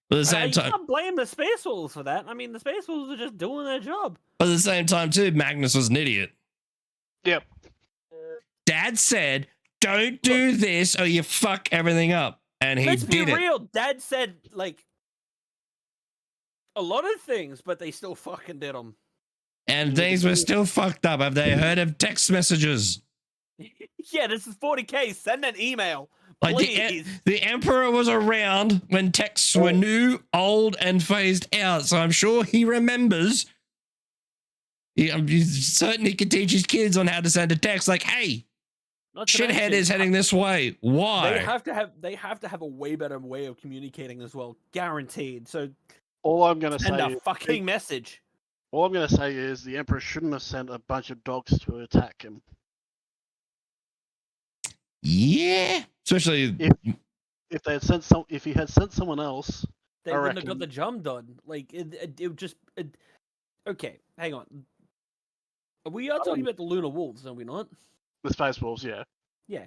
But at the same You time, can't blame the Space Wolves for that. I mean, the Space Wolves are just doing their job. but at the same time too, Magnus was an idiot. Yep. Dad said, "Don't do this, or you fuck everything up," and he Let's be did it. real. Dad said like a lot of things, but they still fucking did them. And things were still fucked up. Have they heard of text messages? Yeah, this is 40K. Send an email, Like please. the Emperor was around when texts were new, old, and phased out, so I'm sure he remembers. I'm certain he could teach his kids on how to send a text. Like, hey, Not to shithead mention, is heading this way. Why? They have to have a way better way of communicating as well, guaranteed. So All I'm gonna send say a is fucking message. all I'm gonna say is the Emperor shouldn't have sent a bunch of dogs to attack him. Yeah, especially If they had if he had sent someone else, They I wouldn't have got reckon- the job done. Like it would just. Okay, hang on. We are talking about the Lunar Wolves, are we not? the Space Wolves, yeah. Yeah,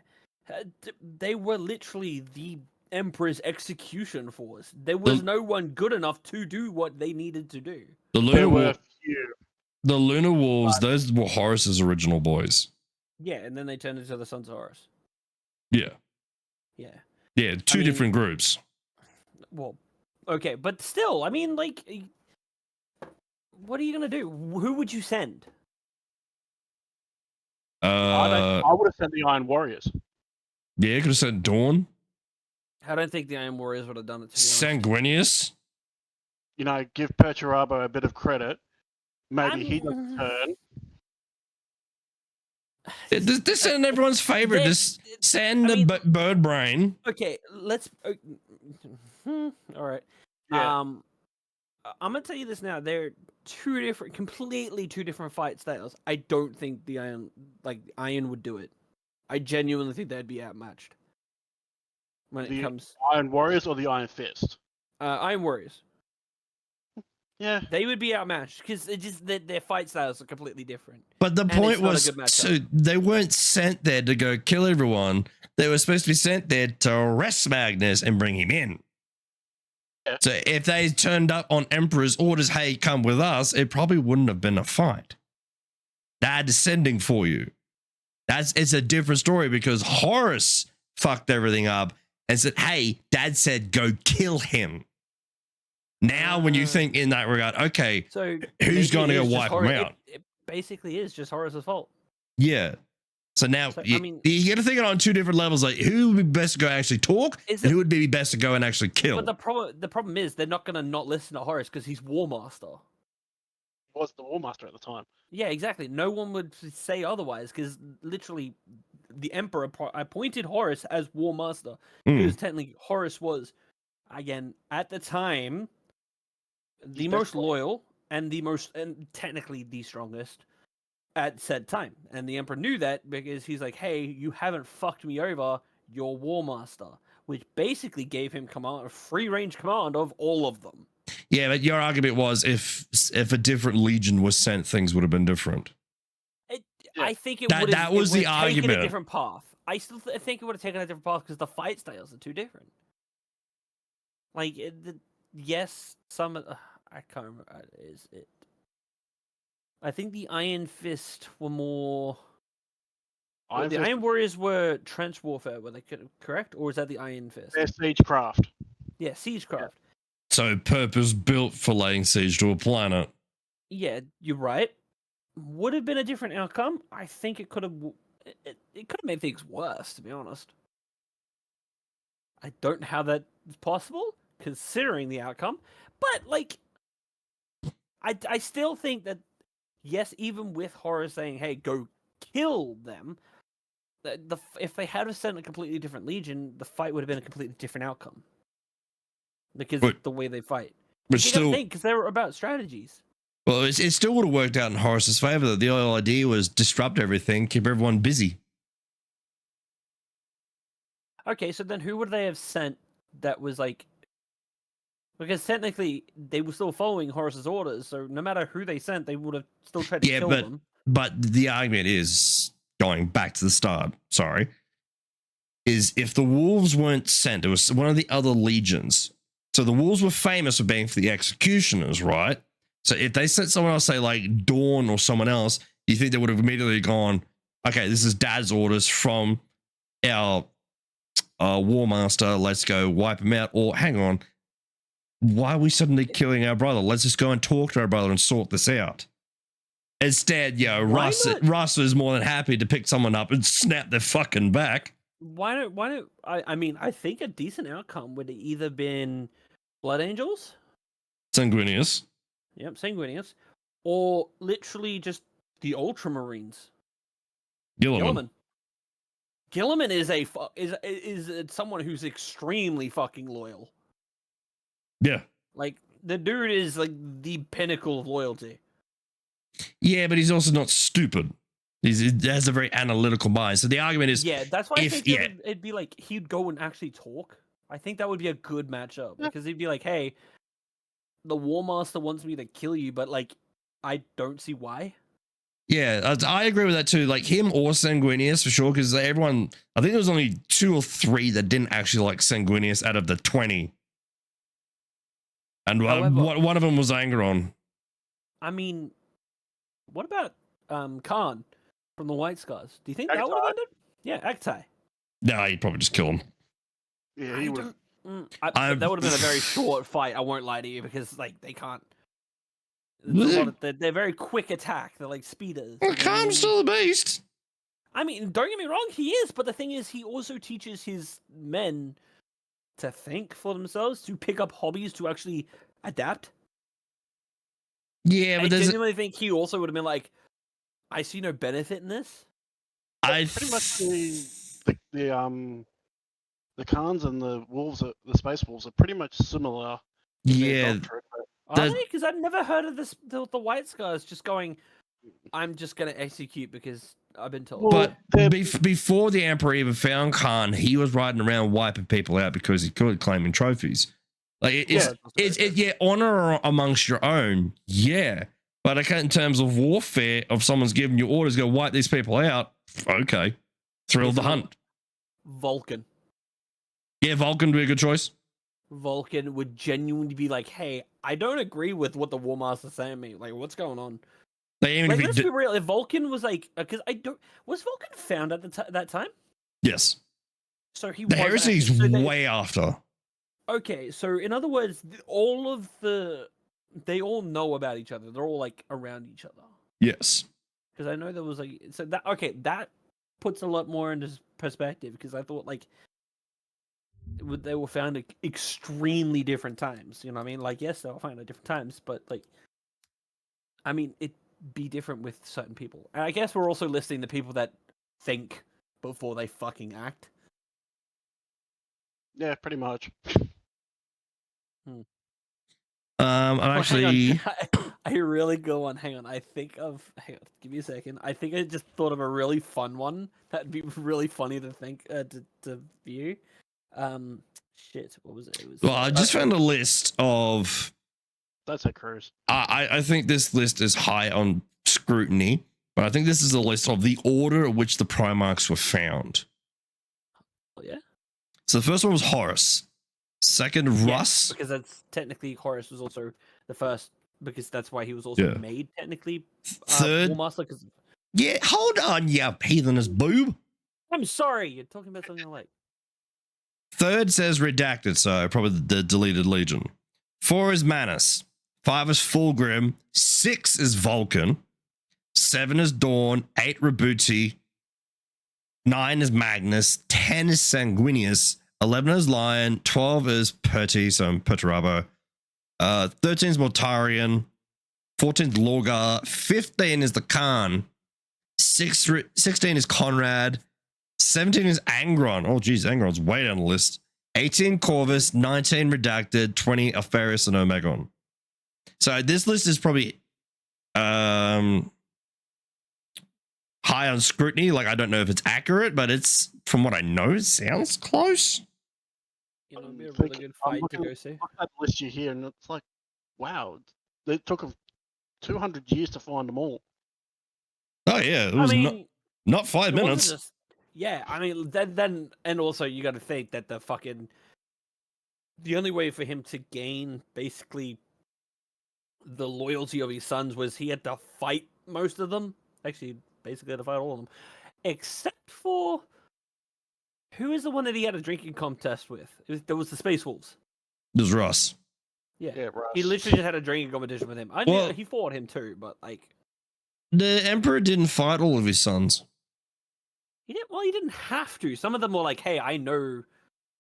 they were literally the Emperor's execution force. There was no one good enough to do what they needed to do. the There Lunar were a Wolves. few. The Lunar Wolves. Those were Horus's original boys. Yeah, and then they turned into the Sons of Horus. Yeah, Yeah. yeah, two mean- different groups. Well, okay, but still, I mean, like, what are you gonna do? Who would you send? I would have sent the Iron Warriors. Yeah, could have sent Dawn, I don't think the Iron Warriors would have done it. To be honest. Sanguinius. You know, give Perturabo a bit of credit. Maybe he doesn't turn. This isn't everyone's favorite. They- Just send I mean- the bird brain. Okay, let's. All right. Yeah. I'm gonna tell you this now. They're completely two different fight styles. I don't think the Iron would do it. I genuinely think they'd be outmatched. when it The comes Iron Warriors or the Iron Fist? Iron Warriors. Yeah. They would be outmatched because it just their fight styles are completely different. But the And point it's not a was, good matchup. they weren't sent there to go kill everyone. They were supposed to be sent there to arrest Magnus and bring him in. Yeah. So if they turned up on Emperor's orders, hey, come with us, it probably wouldn't have been a fight. They're descending for you. It's a different story because Horus fucked everything up and said, hey, Dad said go kill him. Now, when you think in that regard, okay, So who's going to go wipe him out? It basically is just Horus's fault. Yeah. So now, So, you, I mean- you got to think it on two different levels. Like, who would be best to go actually talk, Is and it- who would be best to go and actually kill? But the problem is they're not going to not listen to Horus because he's War Master. He was the War Master at the time. Yeah, exactly. No one would say otherwise because literally the Emperor appointed Horus as War Master because technically Horus was, again, at the time, the most loyal and technically the strongest at said time. And the Emperor knew that because he's like, hey, you haven't fucked me over, you're War Master, which basically gave him free range command of all of them. Yeah, but your argument was if a different legion was sent, things would have been different. I think it would have that was the taken argument. a different path. I still think it would have taken a different path because the fight styles are too different. Like, yes, some I can't remember. Is it? I think the Iron Fist were more. The Iron Warriors were trench warfare. Were they correct, or was that the Iron Fist? They're siegecraft. Yeah, siegecraft. Yeah. So purpose built for laying siege to a planet. Yeah, you're right. Would have been a different outcome. I think it could have. It could have made things worse, to be honest. I don't know how that is possible, considering the outcome. But like, I still think that yes, even with Horus saying, "Hey, go kill them," if they had sent a completely different legion, the fight would have been a completely different outcome. Because of the way they fight. But you still, think because they were about strategies. Well, it still would have worked out in Horus's favor. The whole idea was disrupt everything, keep everyone busy. Okay, so then who would they have sent that was like? Because technically they were still following Horus's orders, so no matter who they sent, they would have still tried to kill them. But the argument is, going back to the start, sorry, is if the wolves weren't sent, it was one of the other legions. So the wolves were famous for being for the executioners, right? So if they sent someone else, say like Dawn or someone else, you think they would have immediately gone, okay, this is Dad's orders from our War Master, let's go wipe him out. Or hang on, why are we suddenly killing our brother? Let's just go and talk to our brother and sort this out. Instead, Russ is more than happy to pick someone up and snap their fucking back. Why don't I mean, I think a decent outcome would have either been Blood Angels, Sanguinius. Yep, Sanguinius, or literally just the Ultramarines. Gilliman. Gilliman is someone who's extremely fucking loyal. Yeah. Like the dude is like the pinnacle of loyalty. Yeah, but he's also not stupid. He has a very analytical mind. So the argument is, yeah, that's why I think it'd be like he'd go and actually talk. I think that would be a good matchup because he'd be like, "Hey, the War Master wants me to kill you, but like, I don't see why." Yeah, I agree with that too. Like him or Sanguinius for sure, because everyone, I think there was only 2 or 3 that didn't actually like Sanguinius out of the 20. And However, one of them was Angron. I mean, what about Khan from the White Scars? Do you think that would have ended? Yeah, Aktai. Nah, you'd probably just kill him. Yeah, he would. That would have been a very short fight. I won't lie to you because like they can't. They're very quick attack. They're like speeders. Well, Khan's still a beast. I mean, don't get me wrong, he is. But the thing is, he also teaches his men to think for themselves, to pick up hobbies, to actually adapt. Yeah, but I genuinely think he also would have been like, I see no benefit in this. Pretty much the Khans and the wolves, the space wolves, are pretty much similar. Yeah. Are they? Because I've never heard of this. The White Scars just going, I'm just gonna execute because I've been told. But before the Emperor even found Khan, he was riding around wiping people out because he could, claiming trophies. Like it's honor amongst your own, yeah. But I can't, in terms of warfare, of someone's giving you orders, go wipe these people out. Okay, thrill of the hunt. Vulcan. Yeah, Vulcan would be a good choice. Vulcan would genuinely be like, "Hey, I don't agree with what the War Master's saying to me. Like, what's going on?" Let's be real. If Vulcan was like, because was Vulcan found at that time? Yes. So the heresy's way after. Okay, so in other words, they all know about each other. They're all like around each other. Yes. Because I know there was like that puts a lot more into perspective, because I thought like they were found at extremely different times. You know what I mean? Like, yes, they were found at different times, but like, I mean, it'd be different with certain people. And I guess we're also listing the people that think before they fucking act. Yeah, pretty much. I'm actually. I really go on. Hang on. Hang on. Give me a second. I think I just thought of a really fun one that'd be really funny to think to view. Shit. What was it? Well, I just found a list of. That's a cruise. I think this list is high on scrutiny, but I think this is a list of the order at which the Primarchs were found. Oh, yeah. So the first one was Horus. Second, Russ. Because that's technically Horus was also the first, because that's why he was also made technically. Third, War Master. Yeah, hold on, you heathenous boob. I'm sorry, you're talking about something like. Third says redacted, so probably the deleted Legion. 4 is Manus. 5 is Fulgrim. 6 is Vulcan. 7 is Dawn. 8 Rebuti. 9 is Magnus. 10 is Sanguinius. 11 is Lion. 12 is Perti, so Perturabo. 13 is Mortarion. 14 is Lorgar. 15 is the Khan. 16 is Conrad. 17 is Angron. Oh, geez, Angron's way down the list. 18 Corvus. 19 Redacted. 20 Alpharius and Omegon. So this list is probably high on scrutiny. Like, I don't know if it's accurate, but it's, from what I know, it sounds close. You know, it'd be a really good fight to go see. Look at that list you hear, and it's like, wow, it took them 200 years to find them all. Oh yeah, it was not 5 minutes. I mean, then, and also you got to think that the only way for him to gain basically the loyalty of his sons was he had to fight most of them. Actually, basically had to fight all of them, except for who is the one that he had a drinking contest with? There was the Space Wolves. It was Russ. Yeah, Russ. He literally just had a drinking competition with him. I knew he fought him too, but like the Emperor didn't fight all of his sons. He didn't. Well, he didn't have to. Some of them were like, "Hey, I know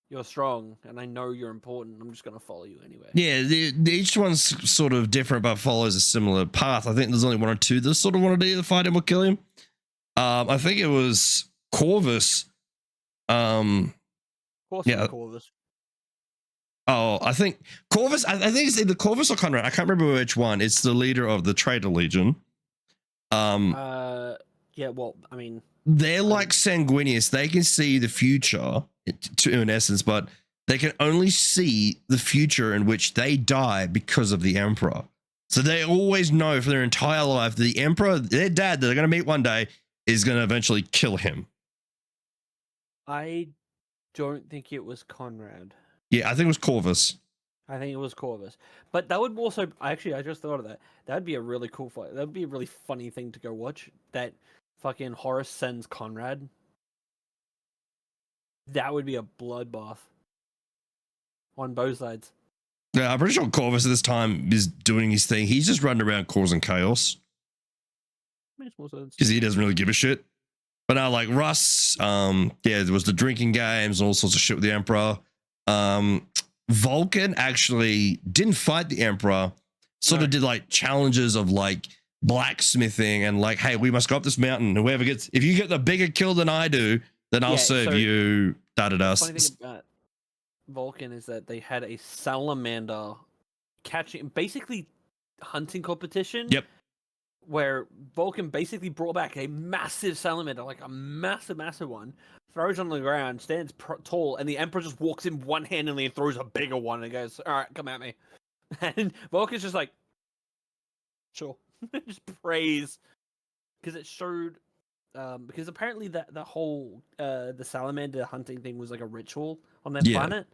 you're strong, and I know you're important. I'm just gonna follow you anyway." Yeah, each one's sort of different, but follows a similar path. I think there's only 1 or 2 that sort of wanted to either fight him or kill him. I think it was Corvus. Corvus. Oh, I think Corvus. I think it's either Corvus or Conrad. I can't remember which one. It's the leader of the Traitor Legion. Yeah. Well, I mean, they're like Sanguinius. They can see the future, in essence, but they can only see the future in which they die because of the Emperor. So they always know for their entire life that the Emperor, their dad, that they're going to meet one day, is going to eventually kill him. I don't think it was Conrad. Yeah, I think it was Corvus. I think it was Corvus. But that would also, actually, I just thought of that. That would be a really cool fight. That would be a really funny thing to go watch. That fucking Horus sends Conrad. That would be a bloodbath. On both sides. Yeah, I'm pretty sure Corvus at this time is doing his thing. He's just running around causing chaos. Makes more sense. Because he doesn't really give a shit. But now, like Russ, there was the drinking games and all sorts of shit with the Emperor. Vulcan actually didn't fight the Emperor, sort of did like challenges of like blacksmithing and like, hey, we must go up this mountain. Whoever gets, if you get the bigger kill than I do, then I'll serve you. Da-da-da. The funny thing about Vulcan is that they had a salamander basically hunting competition. Yep. where Vulcan basically brought back a massive salamander, like a massive one, throws on the ground, stands tall, and the Emperor just walks in one-handedly and throws a bigger one and goes, "All right, come at me." And Vulcan's just like, "Sure," just praise, because it showed. Because apparently the whole the salamander hunting thing was like a ritual on their planet,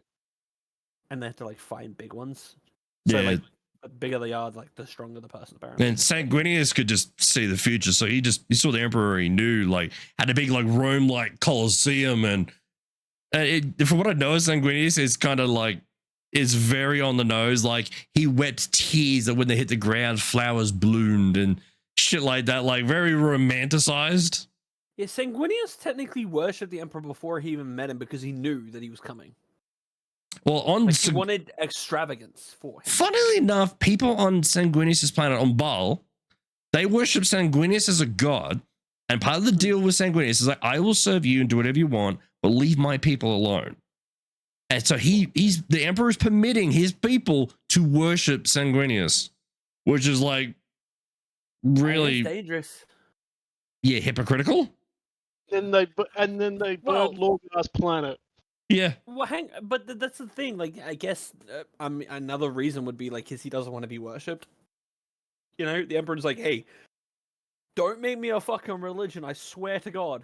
and they had to like find big ones. So like the bigger they are, like the stronger the person apparently. And Sanguinius could just see the future, so he saw the Emperor. He knew like had a big like Rome like Colosseum, and from what I know, Sanguinius is kind of like is very on the nose. Like he wept tears that when they hit the ground, flowers bloomed and shit like that. Like very romanticized. Yeah, Sanguinius technically worshipped the Emperor before he even met him because he knew that he was coming. Well, he wanted extravagance for him. Funnily enough, people on Sanguinius' planet on Baal, they worship Sanguinius as a god, and part of the deal with Sanguinius is like, I will serve you and do whatever you want, but leave my people alone. And so he's the Emperor is permitting his people to worship Sanguinius, which is like really dangerous. Yeah, hypocritical. Then they burned Lorgar's planet. Yeah. Well, but that's the thing. Like, I guess another reason would be like, because he doesn't want to be worshipped. You know, the Emperor's like, hey, don't make me a fucking religion. I swear to God.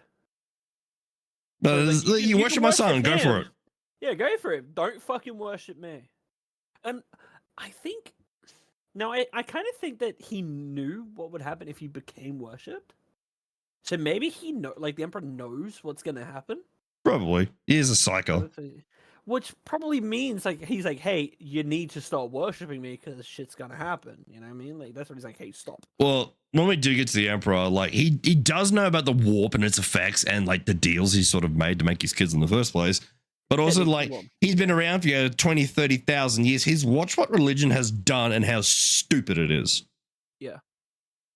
So, like, you worship my son. Go for it. Yeah, go for it. Don't fucking worship me. And I think, now I kind of think that he knew what would happen if he became worshipped. So maybe the Emperor knows what's going to happen. Probably. He is a psycho. Which probably means like he's like, hey, you need to start worshiping me because shit's gonna happen. You know what I mean? Like that's what he's like, hey, stop. Well, when we do get to the Emperor, like he does know about the warp and its effects and like the deals he sort of made to make his kids in the first place. But also like he's been around for 20, 30,000 years. He's watched what religion has done and how stupid it is. Yeah.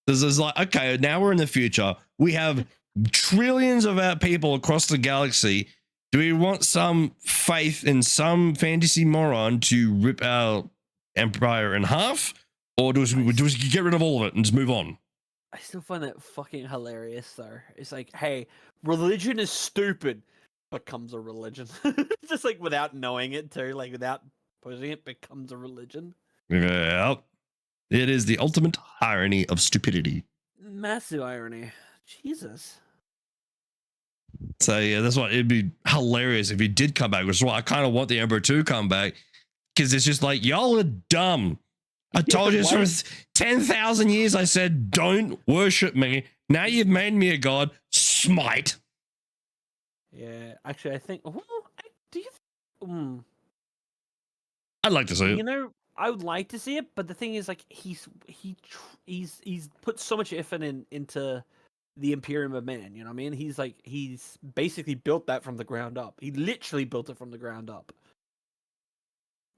There's like, okay, now we're in the future. We have trillions of our people across the galaxy. Do we want some faith in some fantasy moron to rip our empire in half? Or do we get rid of all of it and just move on? I still find that fucking hilarious, though. It's like, hey, religion is stupid. Becomes a religion. Just like without knowing it, too. Like without pushing it, becomes a religion. Yeah. It is the ultimate irony of stupidity. Massive irony. Jesus. So yeah, that's why it'd be hilarious if he did come back, which is why I kind of want the Emperor to come back, because it's just like, y'all are dumb. I told you for 10,000 years, I said, don't worship me. Now you've made me a god. Smite. Yeah, actually, I think. Do you? I'd like to see it. You know, I would like to see it, but the thing is, like, he's put so much effort into the Imperium of Man. You know what I mean? He's basically built that from the ground up. He literally built it from the ground up.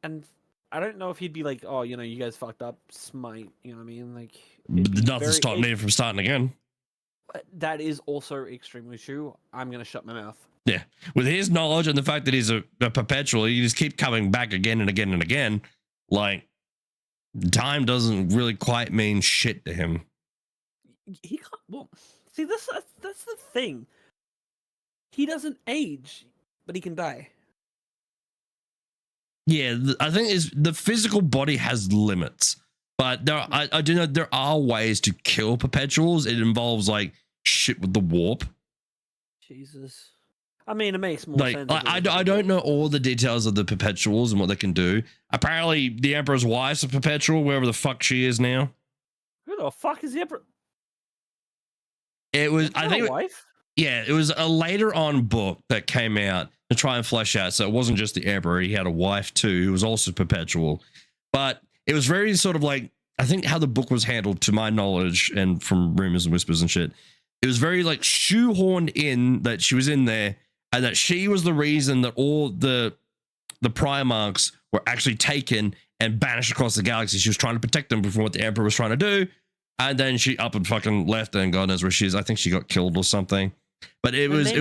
And I don't know if he'd be like, oh, you know, you guys fucked up, smite. You know what I mean? Like, nothing stopped me from starting again. That is also extremely true. I'm gonna shut my mouth. Yeah, with his knowledge and the fact that he's a perpetual, you just keep coming back again and again and again. Like, time doesn't really quite mean shit to him. He can't. Well, see, that's the thing. He doesn't age, but he can die. Yeah, I think the physical body has limits, but I do know there are ways to kill perpetuals. It involves like shit with the warp. Jesus. I mean, it makes more sense. I don't know all the details of the perpetuals and what they can do. Apparently, the Emperor's wife's a perpetual, wherever the fuck she is now. Who the fuck is the Emperor? It was, I think, wife? Yeah, it was a later on book that came out to try and flesh out. So it wasn't just the Emperor; he had a wife too, who was also perpetual. But it was very sort of like, I think how the book was handled, to my knowledge, and from rumors and whispers and shit, it was very like shoehorned in that she was in there. And that she was the reason that all the Primarchs were actually taken and banished across the galaxy. She was trying to protect them from what the Emperor was trying to do. And then she up and fucking left, and God knows where she is. I think she got killed or something. But it was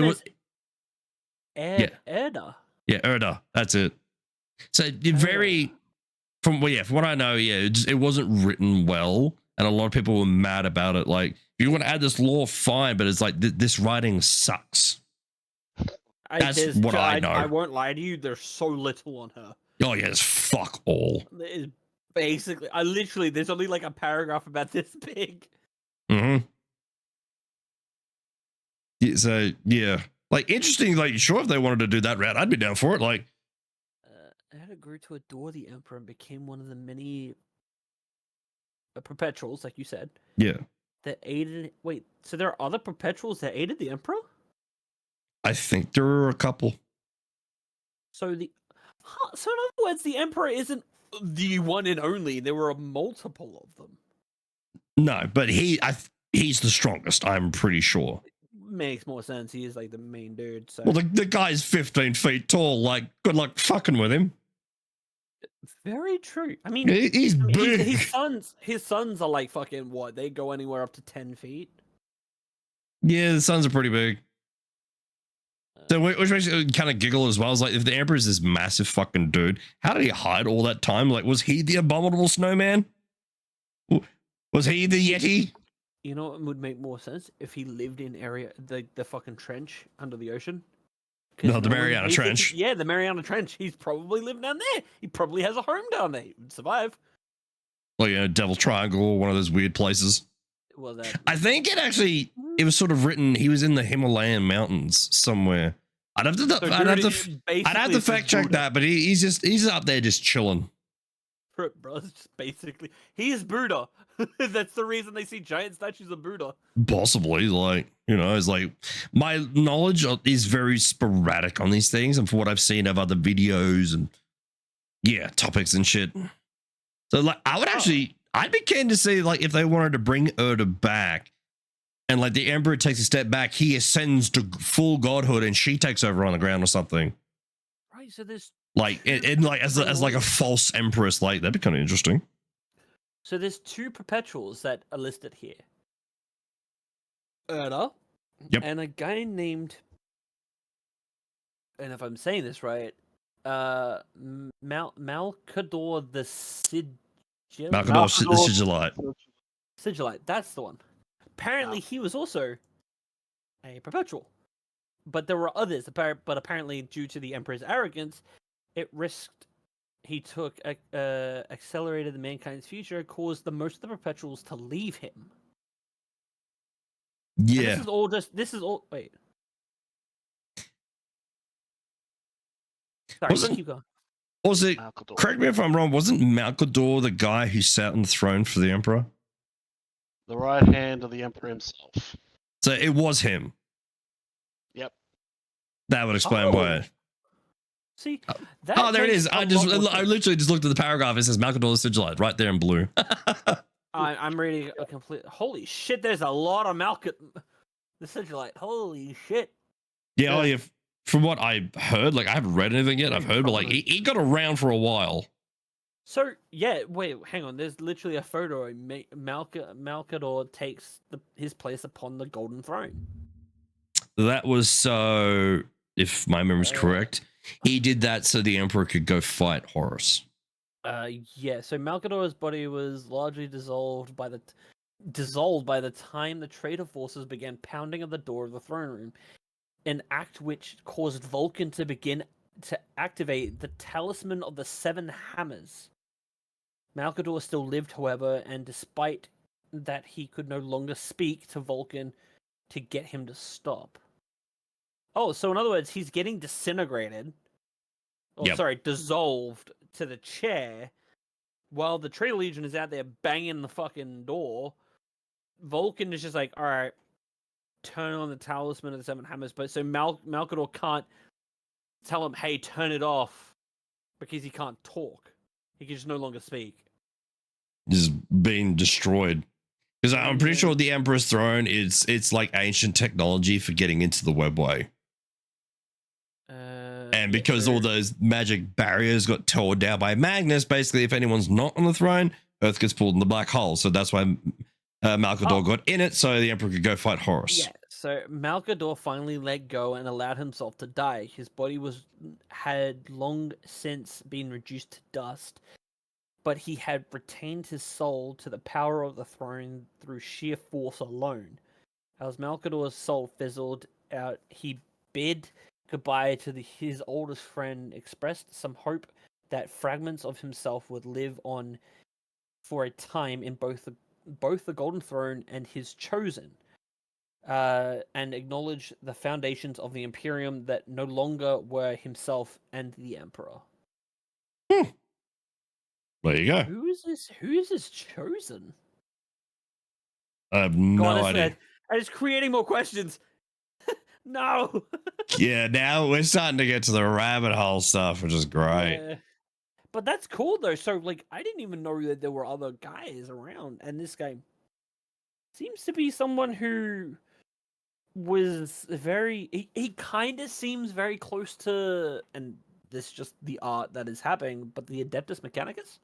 Erda. Yeah, Erda. That's it. So from what I know, it wasn't written well. and a lot of people were mad about it. Like, if you want to add this lore, fine, but it's like this writing sucks. That's what I know. I won't lie to you. There's so little on her. Oh yeah, it's fuck all. It's basically, there's only like a paragraph about this big. Mm-hmm. Yeah, so yeah, like interesting. Like, sure, if they wanted to do that route, I'd be down for it. Like, Ada grew to adore the Emperor and became one of the many perpetuals, like you said. Yeah. That aided. Wait, so there are other perpetuals that aided the Emperor? I think there are a couple. So in other words, the Emperor isn't the one and only. There were multiple of them. No, but he's the strongest. I'm pretty sure. Makes more sense. He is like the main dude. So. Well, the guy's 15 feet tall. Like, good luck fucking with him. Very true. I mean, he's big. His sons are like fucking what? They go anywhere up to 10 feet. Yeah, the sons are pretty big. So, which makes me kind of giggle as well. Is like, if the Emperor is this massive fucking dude, how did he hide all that time? Like, was he the abominable snowman? Was he the Yeti? You know what would make more sense? If he lived in the fucking trench under the ocean. No, the Mariana Trench. Yeah, the Mariana Trench. He's probably lived down there. He probably has a home down there. He would survive. Well, yeah, Devil Triangle, one of those weird places. Well, that. I think it was sort of written. He was in the Himalayan mountains somewhere. I'd have to fact check that, but he's up there just chilling. Bro, it's just basically he is Buddha. That's the reason they see giant statues of Buddha. Possibly, like, you know, it's like my knowledge is very sporadic on these things, and for what I've seen of other videos and topics and shit. So, like, I'd be keen to see, like, if they wanted to bring Erda back, and like the Emperor takes a step back, he ascends to full godhood, and she takes over on the ground or something. Right. So there's like as like a false empress. Like, that'd be kind of interesting. So there's two perpetuals that are listed here. Erda, and a guy named, and if I'm saying this right, Malcador the Sigillite. Sigillite, that's the one. Apparently, he was also a perpetual, but there were others. But apparently, due to the Emperor's arrogance, he took accelerated the mankind's future, caused the most of the perpetuals to leave him. Yeah. And this is all. Wait. Sorry, keep going. Was it? Malcador. Correct me if I'm wrong. Wasn't Malcador the guy who sat on the throne for the Emperor? The right hand of the Emperor himself. So it was him. Yep. That would explain why. See, there it is. I literally just looked at the paragraph. It says Malcador the Sigillite right there in blue. I'm reading a complete. Holy shit! There's a lot of the Sigillite. Holy shit! Yeah. From what I heard, like, I haven't read anything yet. I've heard, but like he got around for a while. So yeah, wait, hang on. There's literally a photo. Malcador takes his place upon the golden throne. That was so, if my memory's correct, he did that so the Emperor could go fight Horus. Yeah. So Malcador's body was largely dissolved by the time the traitor forces began pounding at the door of the throne room, an act which caused Vulcan to begin to activate the talisman of the 7 hammers. Malcador still lived, however, and despite that, he could no longer speak to Vulcan to get him to stop. Oh, so in other words, he's getting disintegrated. Dissolved to the chair while the Traitor Legion is out there banging the fucking door. Vulcan is just like, all right, turn on the talisman of the 7 hammers. But so Malcador can't tell him, hey, turn it off, because he can't talk. He can just no longer speak. Just being destroyed. Because I'm pretty sure the Emperor's throne it's like ancient technology for getting into the webway. And because all those magic barriers got torn down by Magnus, basically, if anyone's not on the throne, Earth gets pulled in the black hole. So that's why Malcador got in it, so the Emperor could go fight Horus. Yeah, so Malcador finally let go and allowed himself to die. His body had long since been reduced to dust, but he had retained his soul to the power of the throne through sheer force alone. As Malcador's soul fizzled out, he bid goodbye to his oldest friend, expressed some hope that fragments of himself would live on for a time in both the Golden Throne and his chosen, and acknowledge the foundations of the Imperium that no longer were himself and the Emperor. There you go. Who is this? Who is this chosen? I have no idea. And it's creating more questions. No. Yeah, now we're starting to get to the rabbit hole stuff, which is great. Yeah. But that's cool though. So like, I didn't even know that there were other guys around, and this guy seems to be someone who was very. He kind of seems very close to, and this is just the art that is happening, but the Adeptus Mechanicus.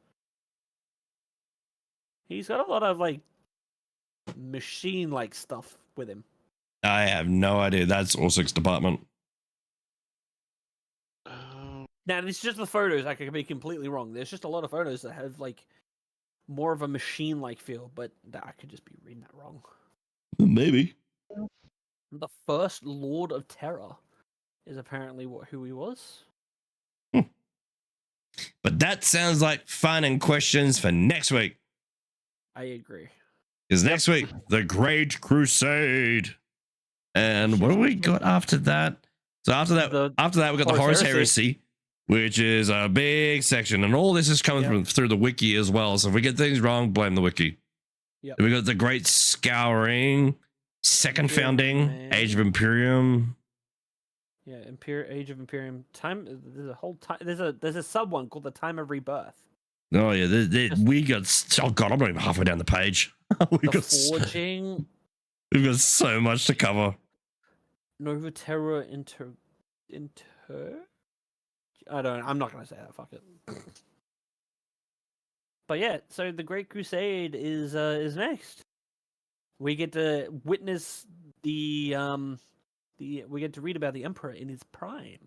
He's got a lot of like machine-like stuff with him. I have no idea. That's Orsick's department. Now, this is just the photos. I could be completely wrong. There's just a lot of photos that have like more of a machine-like feel, but I could just be reading that wrong. Maybe. The first Lord of Terror is apparently who he was. But that sounds like fun and questions for next week. I agree. Because next week, the Great Crusade. And what do we got after that? So after that, we got the Horus Heresy, which is a big section, and all this is coming through the wiki as well. So if we get things wrong, blame the wiki. Yeah. We got the Great Scouring, Second Founding, Age of Imperium. Yeah, Age of Imperium. There's a whole time. There's a sub one called the Time of Rebirth. Oh yeah, we got. Oh god, I'm not even halfway down the page. Forging. We've got so much to cover. Nova Terra Inter. I don't know. I'm not gonna say that. Fuck it. But yeah, so the Great Crusade is next. We get to witness we get to read about the Emperor in his prime.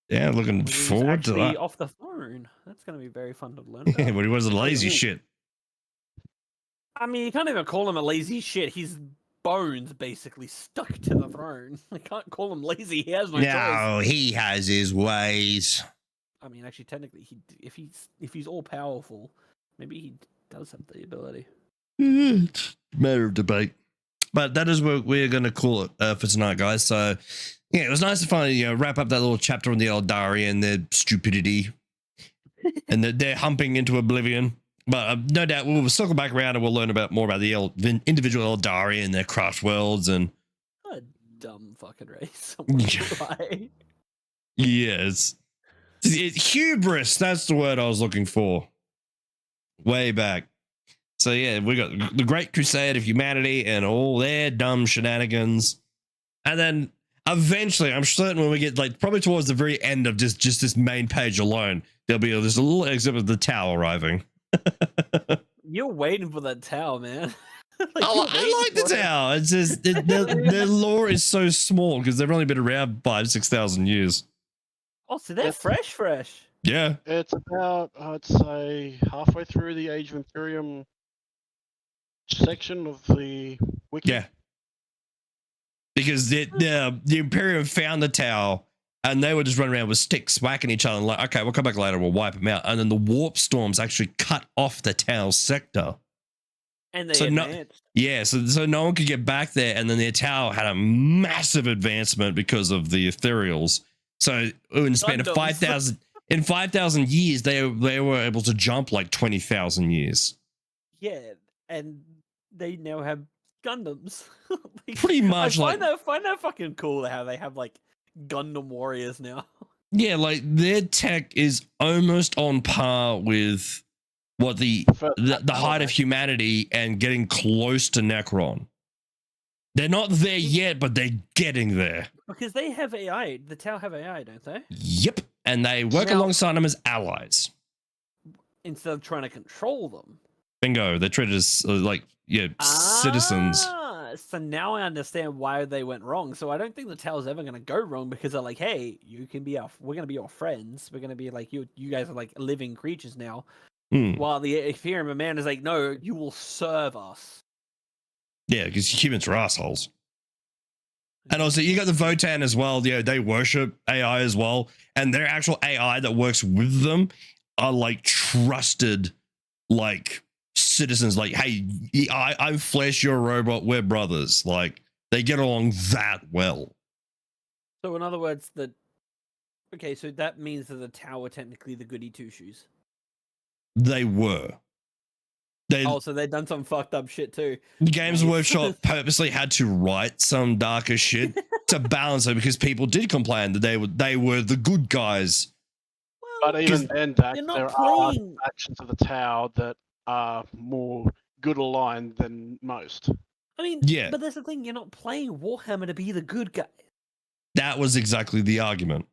Yeah, looking forward to that. Off the throne. That's going to be very fun to learn Yeah, about. but he was a lazy shit. I mean, you can't even call him a lazy shit. His bones basically stuck to the throne. I can't call him lazy. He has no choice. No, he has his ways. I mean, actually, technically, if he's all powerful, maybe he does have the ability. It's a matter of debate. But that is what we're going to call it for tonight, guys. So, yeah, it was nice to finally wrap up that little chapter on the Eldari and their stupidity and they're humping into oblivion. But no doubt we'll circle back around and we'll learn more about the individual Eldari and their craft worlds. And what a dumb fucking race. Yes. Hubris, that's the word I was looking for. Way back. So yeah, we got the Great Crusade of Humanity and all their dumb shenanigans. And then eventually, I'm certain when we get probably towards the very end of just this main page alone, there'll be this little exhibit of the Tau arriving. You're waiting for that Tau, man. I like the Tau. It's just their lore is so small because they've only been around 5,000-6,000 years. Oh, so they're fresh. Yeah. It's about, I'd say, halfway through the Age of Imperium section of the wiki. Yeah. Because the Imperium found the Tau and they were just running around with sticks, whacking each other and okay, we'll come back later, we'll wipe them out. And then the warp storms actually cut off the Tau sector. And they advanced. So no one could get back there. And then the Tau had a massive advancement because of the ethereals. So in the span of 5,000 years, they were able to jump 20,000 years. Yeah, and they now have Gundams. Pretty much. I find that fucking cool how they have Gundam warriors now. Yeah, their tech is almost on par with what the height of humanity and getting close to Necron. They're not there yet, but they're getting there. Because they have AI. The Tau have AI, don't they? Yep. And they work alongside them as allies. Instead of trying to control them. Bingo. They're treated as citizens. So now I understand why they went wrong. So I don't think the Tau's ever going to go wrong because they're like, hey, we're going to be your friends. We're going to be you guys are living creatures now. while the Imperium man is like, no, you will serve us. Yeah, because humans are assholes. And also, you got the Votan as well. Yeah, they worship AI as well, and their actual AI that works with them are like trusted, like citizens. Like, hey, I'm Flesh, you're a robot, we're brothers. Like, they get along that well. So, in other words, okay, so that means that the Tau are technically the goody two shoes. They were. So they've done some fucked up shit too. Games Workshop purposely had to write some darker shit to balance it because people did complain that they were the good guys. Well, but even then, Dax, there are factions of the Tau that are more good aligned than most. I mean, yeah, but that's the thing. You're not playing Warhammer to be the good guy. That was exactly the argument.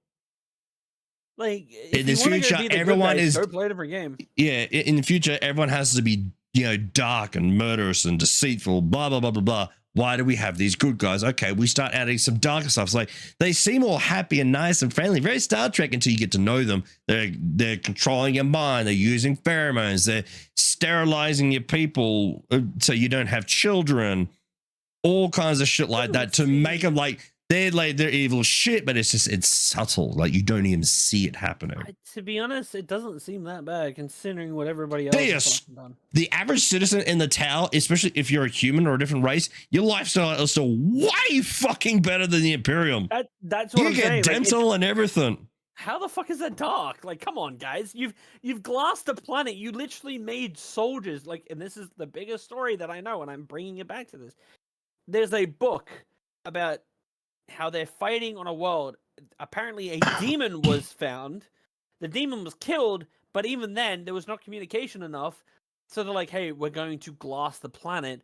Like, in the future, everyone is go play a different game. Yeah, in the future, everyone has to be, dark and murderous and deceitful, blah, blah, blah, blah, blah. Why do we have these good guys? Okay, we start adding some darker stuff. It's like, they seem all happy and nice and friendly, very Star Trek until you get to know them. They're controlling your mind. They're using pheromones. They're sterilizing your people so you don't have children. All kinds of shit like that to make them like, they're evil shit, but it's subtle. Like, you don't even see it happening. To be honest, it doesn't seem that bad considering what everybody else has done. The average citizen in the Tau, especially if you're a human or a different race, your lifestyle is still way fucking better than the Imperium. That's what I'm saying. You get dental and everything. How the fuck is that dark? Like, come on, guys. You've glassed the planet. You literally made soldiers. Like, and this is the biggest story that I know, and I'm bringing it back to this. There's a book about how they're fighting on a world. Apparently a demon was found. The demon was killed, but even then there was not communication enough. So they're like, hey, we're going to glass the planet.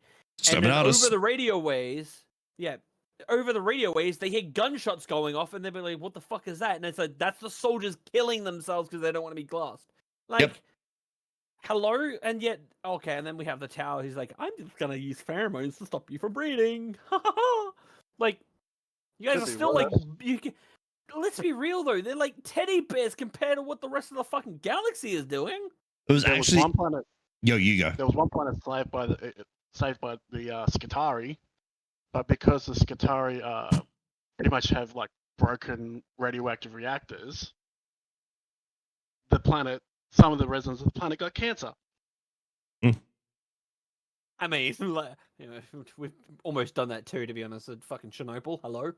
And then over the radio waves, they hear gunshots going off and they'll be like, what the fuck is that? And it's like, that's the soldiers killing themselves because they don't want to be glassed. Like, hello? And yet, okay, and then we have the Tau. He's like, I'm just going to use pheromones to stop you from breeding. Like, you guys are still like, let's be real though, they're like teddy bears compared to what the rest of the fucking galaxy is doing. It was actually one planet. Yo, you go. There was one planet saved by the Skitarii, but because the Skitarii pretty much have like broken radioactive reactors, some of the residents of the planet got cancer. I mean, we've almost done that too, to be honest. At fucking Chernobyl, hello.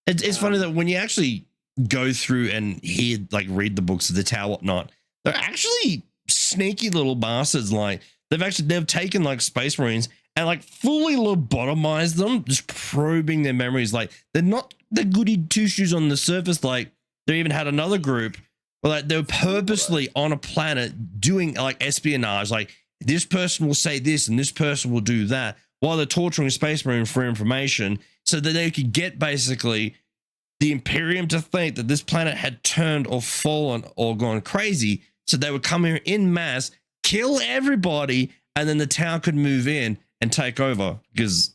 It's funny that when you actually go through and read the books of the Tau, whatnot, they're actually sneaky little bastards. Like, they've taken like Space Marines and like fully lobotomized them, just probing their memories. Like, they're not the goody two shoes on the surface. Like, they even had another group where like they were purposely on a planet doing like espionage, like, this person will say this and this person will do that while they're torturing Space Marine for information so that they could get basically the Imperium to think that this planet had turned or fallen or gone crazy. So they would come here in mass, kill everybody, and then the Tau could move in and take over because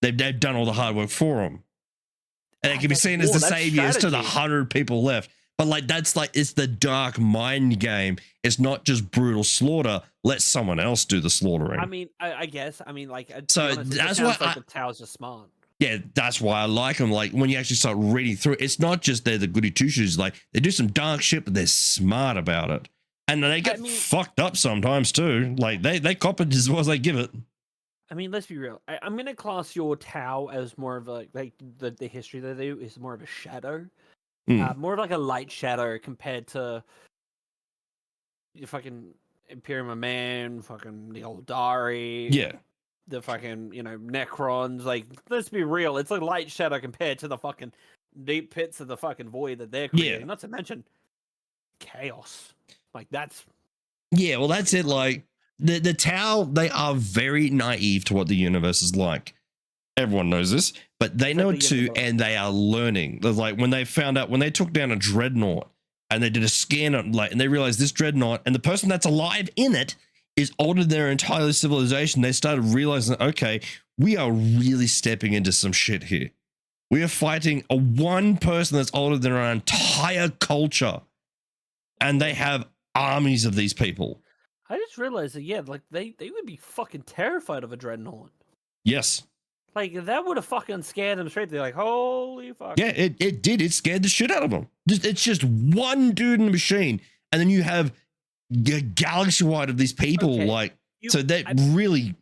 they've done all the hard work for them. And they can be seen as the saviors to the 100 people left. But like, that's like, it's the dark mind game. It's not just brutal slaughter. Let someone else do the slaughtering. I mean, I guess. I mean, like, so that's why the Tau's are smart. Yeah, that's why I like them. Like, when you actually start reading through it, it's not just they're the goody two shoes. Like, they do some dark shit, but they're smart about it. And they get fucked up sometimes too. Like, they cop it as well as they give it. I mean, let's be real. I'm going to class your Tau as more of a, like, the history they do is more of a shadow. More of like a light shadow compared to the fucking Imperium of Man, fucking the old Dari. Yeah. The fucking, Necrons. Like, let's be real. It's a light shadow compared to the fucking deep pits of the fucking void that they're creating. Yeah. Not to mention chaos. Like, that's... Yeah, well, that's it. Like, the Tau, they are very naive to what the universe is like. Everyone knows this, but they know it too, and they are learning. Like, when they found out, when they took down a dreadnought and they did a scan on, like, and they realized this dreadnought and the person that's alive in it is older than their entire civilization, they started realizing, okay, we are really stepping into some shit here. We are fighting a one person that's older than our entire culture, and they have armies of these people. I just realized that, yeah, like they would be fucking terrified of a dreadnought. Yes. Like that would have fucking scared them straight. They're like, holy fuck. Yeah, it did. It scared the shit out of them. It's just one dude in a machine, and then you have a galaxy wide of these people. Okay, Like, so that really,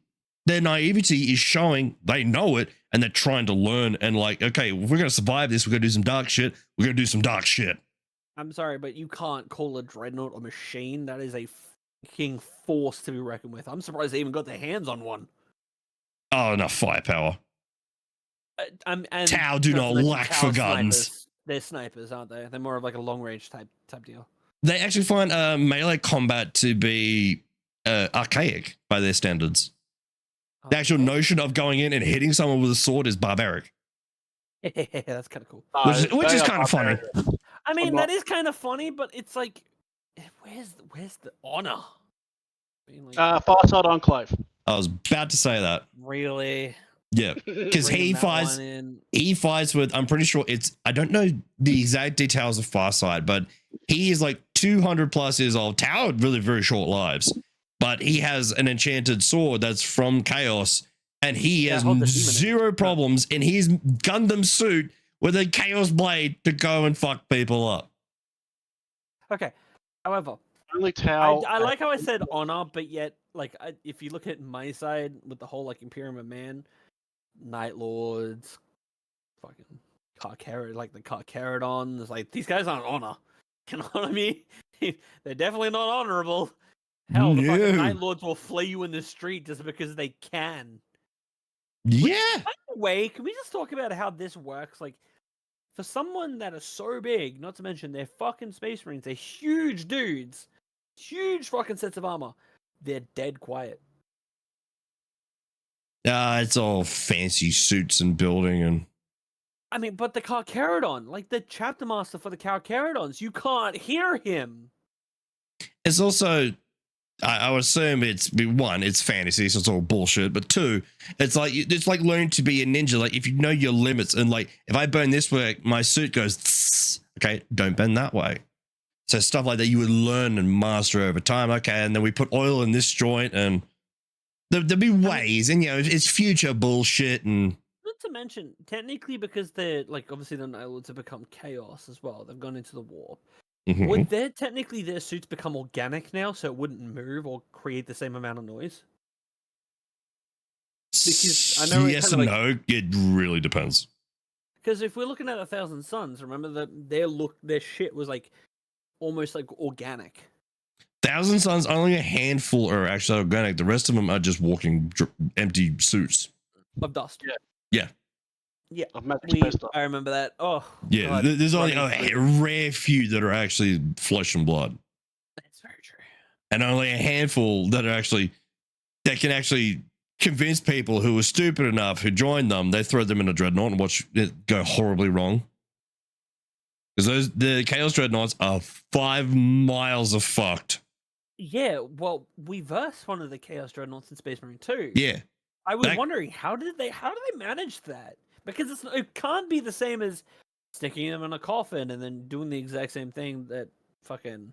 their naivety is showing they know it, and they're trying to learn. And like, okay, if we're gonna survive this, we're gonna do some dark shit. We're gonna do some dark shit. I'm sorry, but you can't call a dreadnought a machine. That is a fucking force to be reckoned with. I'm surprised they even got their hands on one. Oh, enough firepower. And Tau do not lack for guns. Snipers. They're snipers, aren't they? They're more of like a long range type deal. They actually find melee combat to be archaic by their standards. The actual notion of going in and hitting someone with a sword is barbaric. That's kind of cool. Which is kind of funny. I mean, that is kind of funny, but it's like, where's the honor? Farside Enclave. I was about to say that. Really? Yeah, because he fights with, I'm pretty sure I don't know the exact details of Farsight, but he is like 200 plus years old. Tau had really very short lives, but he has an enchanted sword that's from Chaos, and he has zero problems in his Gundam suit with a Chaos blade to go and fuck people up. Okay, however, only Tau. I like how I said honor, but yet, like, if you look at my side with the whole like Imperium of Man, Night Lords, fucking like the Carcharodons, like these guys aren't honor. You know what I mean? They're definitely not honorable. Hell, the fucking Night Lords will flay you in the street just because they can. Yeah. By the way, can we just talk about how this works? Like, for someone that is so big, not to mention they're fucking Space Marines, they're huge dudes, huge fucking sets of armor, they're dead quiet. It's all fancy suits and building and. I mean, but the Carcharodon, like the chapter master for the Carcharodons, you can't hear him. It's also, I would assume it's fantasy, so it's all bullshit. But two, it's like learning to be a ninja. Like if you know your limits, and like if I burn this way, my suit goes. Tss, okay, don't bend that way. So stuff like that you would learn and master over time. Okay, and then we put oil in this joint, and there'll be ways, and it's future bullshit. And not to mention, technically, because they're like obviously the Night Lords have become chaos as well. They've gone into the warp. Mm-hmm. Would their suits become organic now, so it wouldn't move or create the same amount of noise? Because I know yes and no. It really depends. Because if we're looking at 1,000 Suns, remember that their shit was like almost like organic. 1,000 Suns, only a handful are actually organic. The rest of them are just walking empty suits of dust. Yeah. I remember that. Oh, yeah. God. There's only a rare few that are actually flesh and blood. That's very true. And only a handful that can actually convince people who are stupid enough who join them. They throw them in a dreadnought and watch it go horribly wrong. Because the Chaos Dreadnoughts are 5 miles of fucked. Yeah, well, we versed one of the Chaos Dreadnoughts in Space Marine 2. Yeah. I was wondering how did they manage that? Because it can't be the same as sticking them in a coffin and then doing the exact same thing that fucking.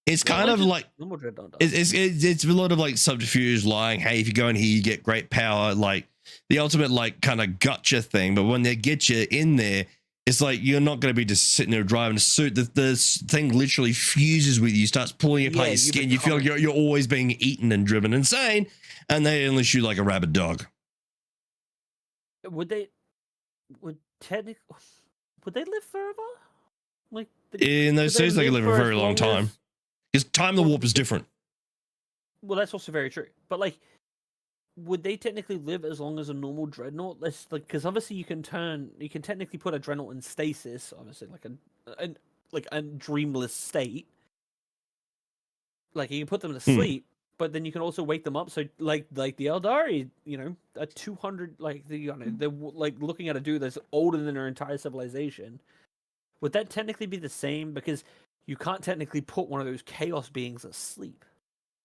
It's kind of like it's a lot of like subterfuge, lying. Hey, if you go in here, you get great power, like the ultimate like kind of gotcha thing. But when they get you in there, it's like you're not going to be just sitting there driving a suit. The thing literally fuses with you, starts pulling apart your skin. You feel like you're always being eaten and driven insane, and they only shoot like a rabid dog. Would they live forever? Like in those suits, they could live a very long time. Because time the warp is different. Well, that's also very true. But like, would they technically live as long as a normal dreadnought? Because obviously you can technically put a dreadnought in stasis, obviously like a dreamless state. Like you can put them to sleep, but then you can also wake them up. So like the Eldari, a 200 they're like looking at a dude that's older than their entire civilization. Would that technically be the same? Because you can't technically put one of those chaos beings asleep.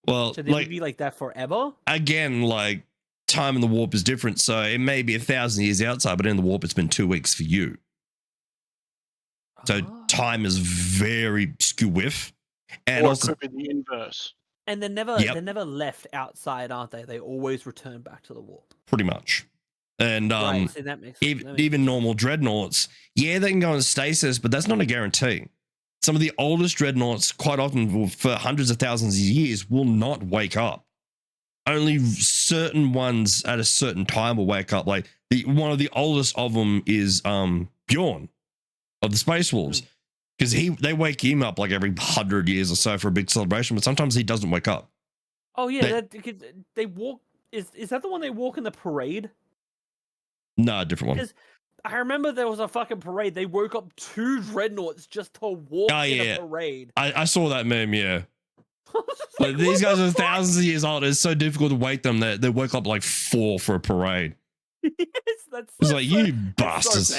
Well, so they would be like that forever. Again, like time in the warp is different, so it may be 1,000 years outside, but in the warp it's been 2 weeks for you. So time is very skew-whiff. And or also, it could be the inverse. And they're never Yep. they're never left outside, aren't they? They always return back to the warp. Pretty much. And Right, see, that makes even normal dreadnoughts, yeah, they can go in stasis, but that's not a guarantee. Some of the oldest dreadnoughts, quite often for hundreds of thousands of years, will not wake up. Only certain ones at a certain time will wake up. Like one of the oldest of them is Bjorn of the Space Wolves, because they wake him up like every 100 years or so for a big celebration, but sometimes he doesn't wake up. Oh yeah, they walk. Is that the one they walk in the parade? No, different one. Because I remember there was a fucking parade. They woke up 2 dreadnoughts just to walk in a parade. I saw that meme, yeah. Like, these guys are thousands of years old. It's so difficult to wake them. They woke up like 4 for a parade. Yes, that's it's like, you bastards.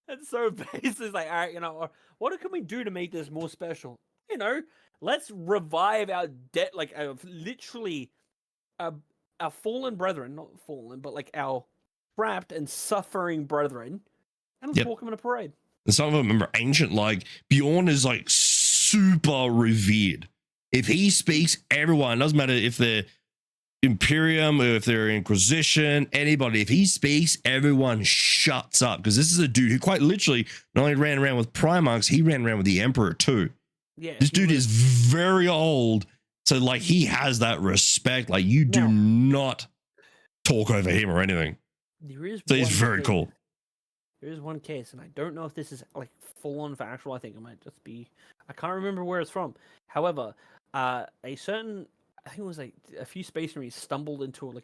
That's so based. It's like, all right, what can we do to make this more special? Let's revive our debt, like literally our fallen brethren, not fallen, but like our trapped and suffering brethren, and let's walk them in a parade. And some of them remember ancient, like Bjorn is like super revered. If he speaks, everyone, doesn't matter if they're Imperium or if they're Inquisition, anybody, if he speaks, everyone shuts up, because this is a dude who quite literally not only ran around with Primarchs, he ran around with the Emperor too. Yeah, this dude is very old, so like he has that respect. Like, you do not talk over him or anything. So he's very cool. There is one case, and I don't know if this is like full on factual. I think it might just be. I can't remember where it's from. However, I think it was like a few Space Marines stumbled into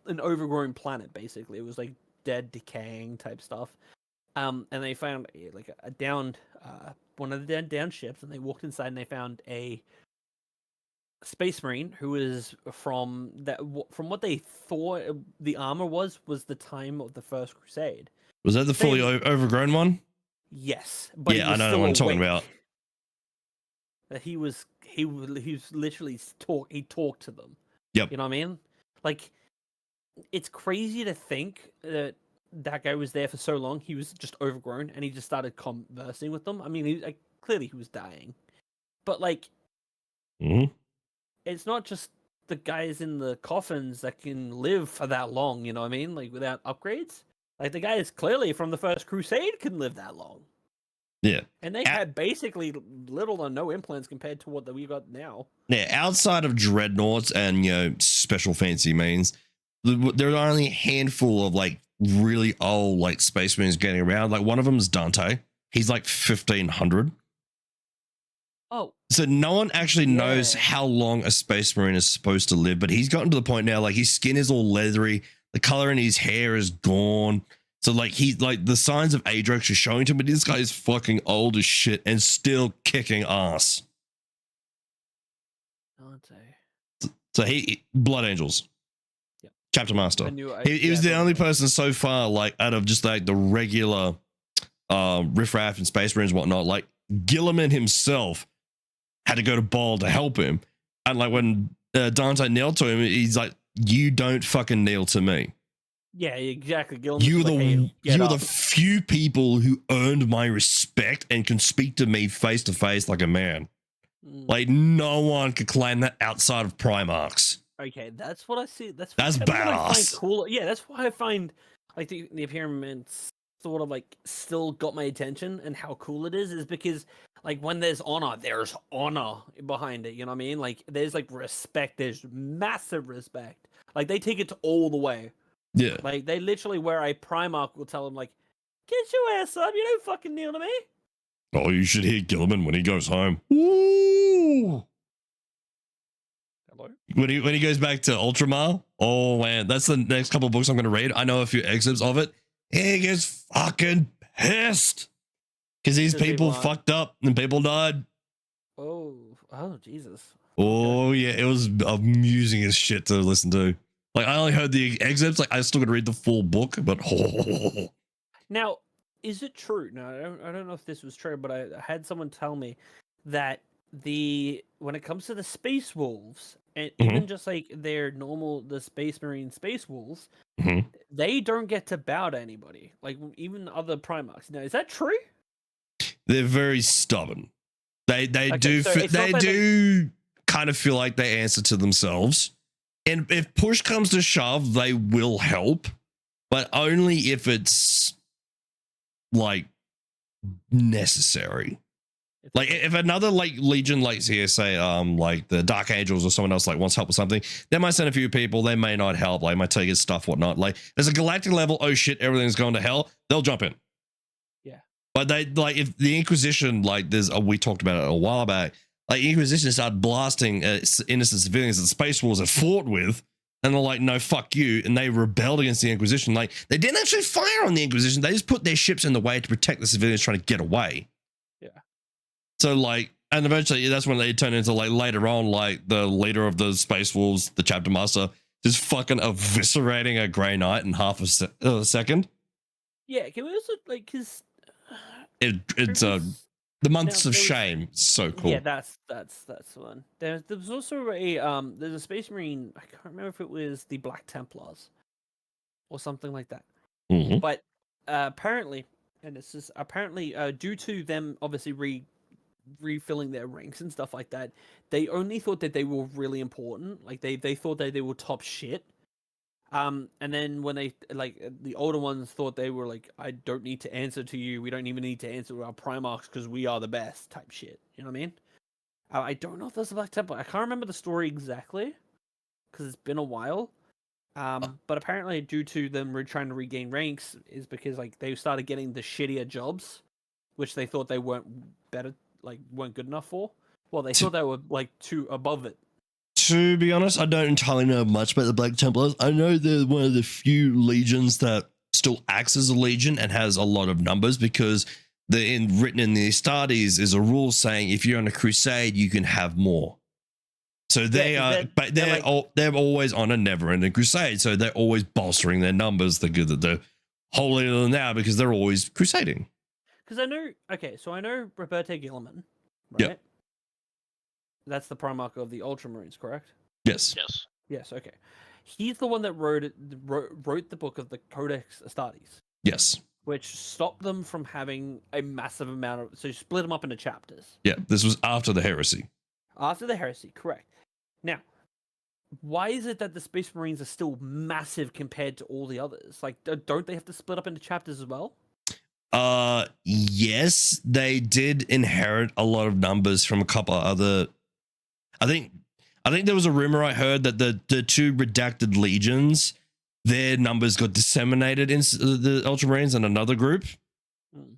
an overgrown planet. Basically, it was like dead, decaying type stuff. And they found like a downed one of the downed ships, and they walked inside and they found a Space Marine who was from what they thought the armor was the time of the First Crusade. Was that the fully overgrown one? Yes, but yeah, I know what I'm talking about. He was literally he talked to them. Yep. You know what I mean? Like, it's crazy to think that guy was there for so long. He was just overgrown, and he just started conversing with them. I mean, clearly he was dying, but like, it's not just the guys in the coffins that can live for that long. You know what I mean? Like, without upgrades. Like, the guys clearly from the First Crusade can live that long. Yeah. And they had basically little or no implants compared to what we got now. Yeah, outside of dreadnoughts and, special fancy means, there are only a handful of like really old like Space Marines getting around. Like, one of them is Dante. He's like 1500. Oh. So no one actually knows how long a Space Marine is supposed to live, but he's gotten to the point now, like, his skin is all leathery. The color in his hair is gone. So like, he's like, the signs of age are actually showing to him, but this guy is fucking old as shit and still kicking ass. So he Blood Angels. Yep. Chapter Master. He was the only person so far, like, out of just like the regular riffraff and Space Marines and whatnot, like Gilliman himself had to go to Ball to help him. And like, when Dante knelt to him, he's like, you don't fucking kneel to me. Yeah, exactly. You're the few people who earned my respect and can speak to me face to face like a man. Like, no one could claim that outside of Primarchs. Okay, that's what I see. That's badass. What I find cool. Yeah, that's why I find like the appearance sort of like still got my attention, and how cool it is because like, when there's honor behind it. You know what I mean? Like, there's like respect. There's massive respect. Like, they take it to all the way. Yeah. Like, they literally, where a Primarch will tell them, like, get your ass up, you don't fucking kneel to me. Oh, you should hear Gilliman when he goes home. Ooh. Hello? When he goes back to Ultramar, oh man, that's the next couple of books I'm going to read. I know a few excerpts of it. He gets fucking pissed because these people fucked up and people died. Oh, Jesus. Oh yeah, it was amusing as shit to listen to. Like, I only heard the excerpts. Like, I still got to read the full book, but Now, is it true? Now, I don't know if this was true, but I had someone tell me that when it comes to the Space Wolves, and even just like the Space Marine Space Wolves, they don't get to bow to anybody. Like, even other Primarchs. Now, is that true? They're very stubborn. They do kind of feel like they answer to themselves. And if push comes to shove, they will help, but only if it's like necessary. Like if another like Legion, like here, say like the Dark Angels or someone else like wants help with something, they might send a few people. They may not help. Like might take his stuff, whatnot. Like there's a galactic level. Oh shit, everything's going to hell. They'll jump in. Yeah. But they like if the Inquisition, like we talked about it a while back. Like Inquisition started blasting innocent civilians that the Space Wars had fought with, and they're like, no, fuck you, and they rebelled against the Inquisition. Like they didn't actually fire on the Inquisition; they just put their ships in the way to protect the civilians trying to get away. Yeah. So like, and eventually that's when they turned into like later on, like the leader of the Space Wolves, the Chapter Master, just fucking eviscerating a Grey Knight in half a second. Yeah, can we also like because it's the Months of Shame. So cool. Yeah, that's the one. There was also a there's a Space Marine. I can't remember if it was the Black Templars or something like that. Mm-hmm. But apparently, and this is apparently due to them obviously refilling their ranks and stuff like that, they only thought that they were really important. Like they thought that they were top shit. And then when they like the older ones thought they were like, I don't need to answer to you. We don't even need to answer to our Primarchs because we are the best type shit. You know what I mean? I don't know if that's the Black Temple. I can't remember the story exactly because it's been a while. But apparently due to them trying to regain ranks is because like they started getting the shittier jobs, which they thought they weren't good enough for. Well, they thought they were like too above it. To be honest, I don't entirely know much about the Black Templars. I know they're one of the few legions that still acts as a legion and has a lot of numbers because written in the Astartes is a rule saying if you're on a crusade, you can have more. So they're always on a never-ending crusade. So they're always bolstering their numbers. They're good that they're holier than now because they're always crusading. Because I know Roberto Guilliman, right? Yep. That's the Primarch of the Ultramarines, correct? Yes. Yes, okay. He's the one that wrote the book of the Codex Astartes. Yes. Which stopped them from having a massive amount of... So you split them up into chapters. Yeah, this was after the heresy. After the heresy, correct. Now, why is it that the Space Marines are still massive compared to all the others? Like, don't they have to split up into chapters as well? Yes, they did inherit a lot of numbers from a couple other... I think there was a rumor I heard that the two redacted legions, their numbers got disseminated in the Ultramarines and another group.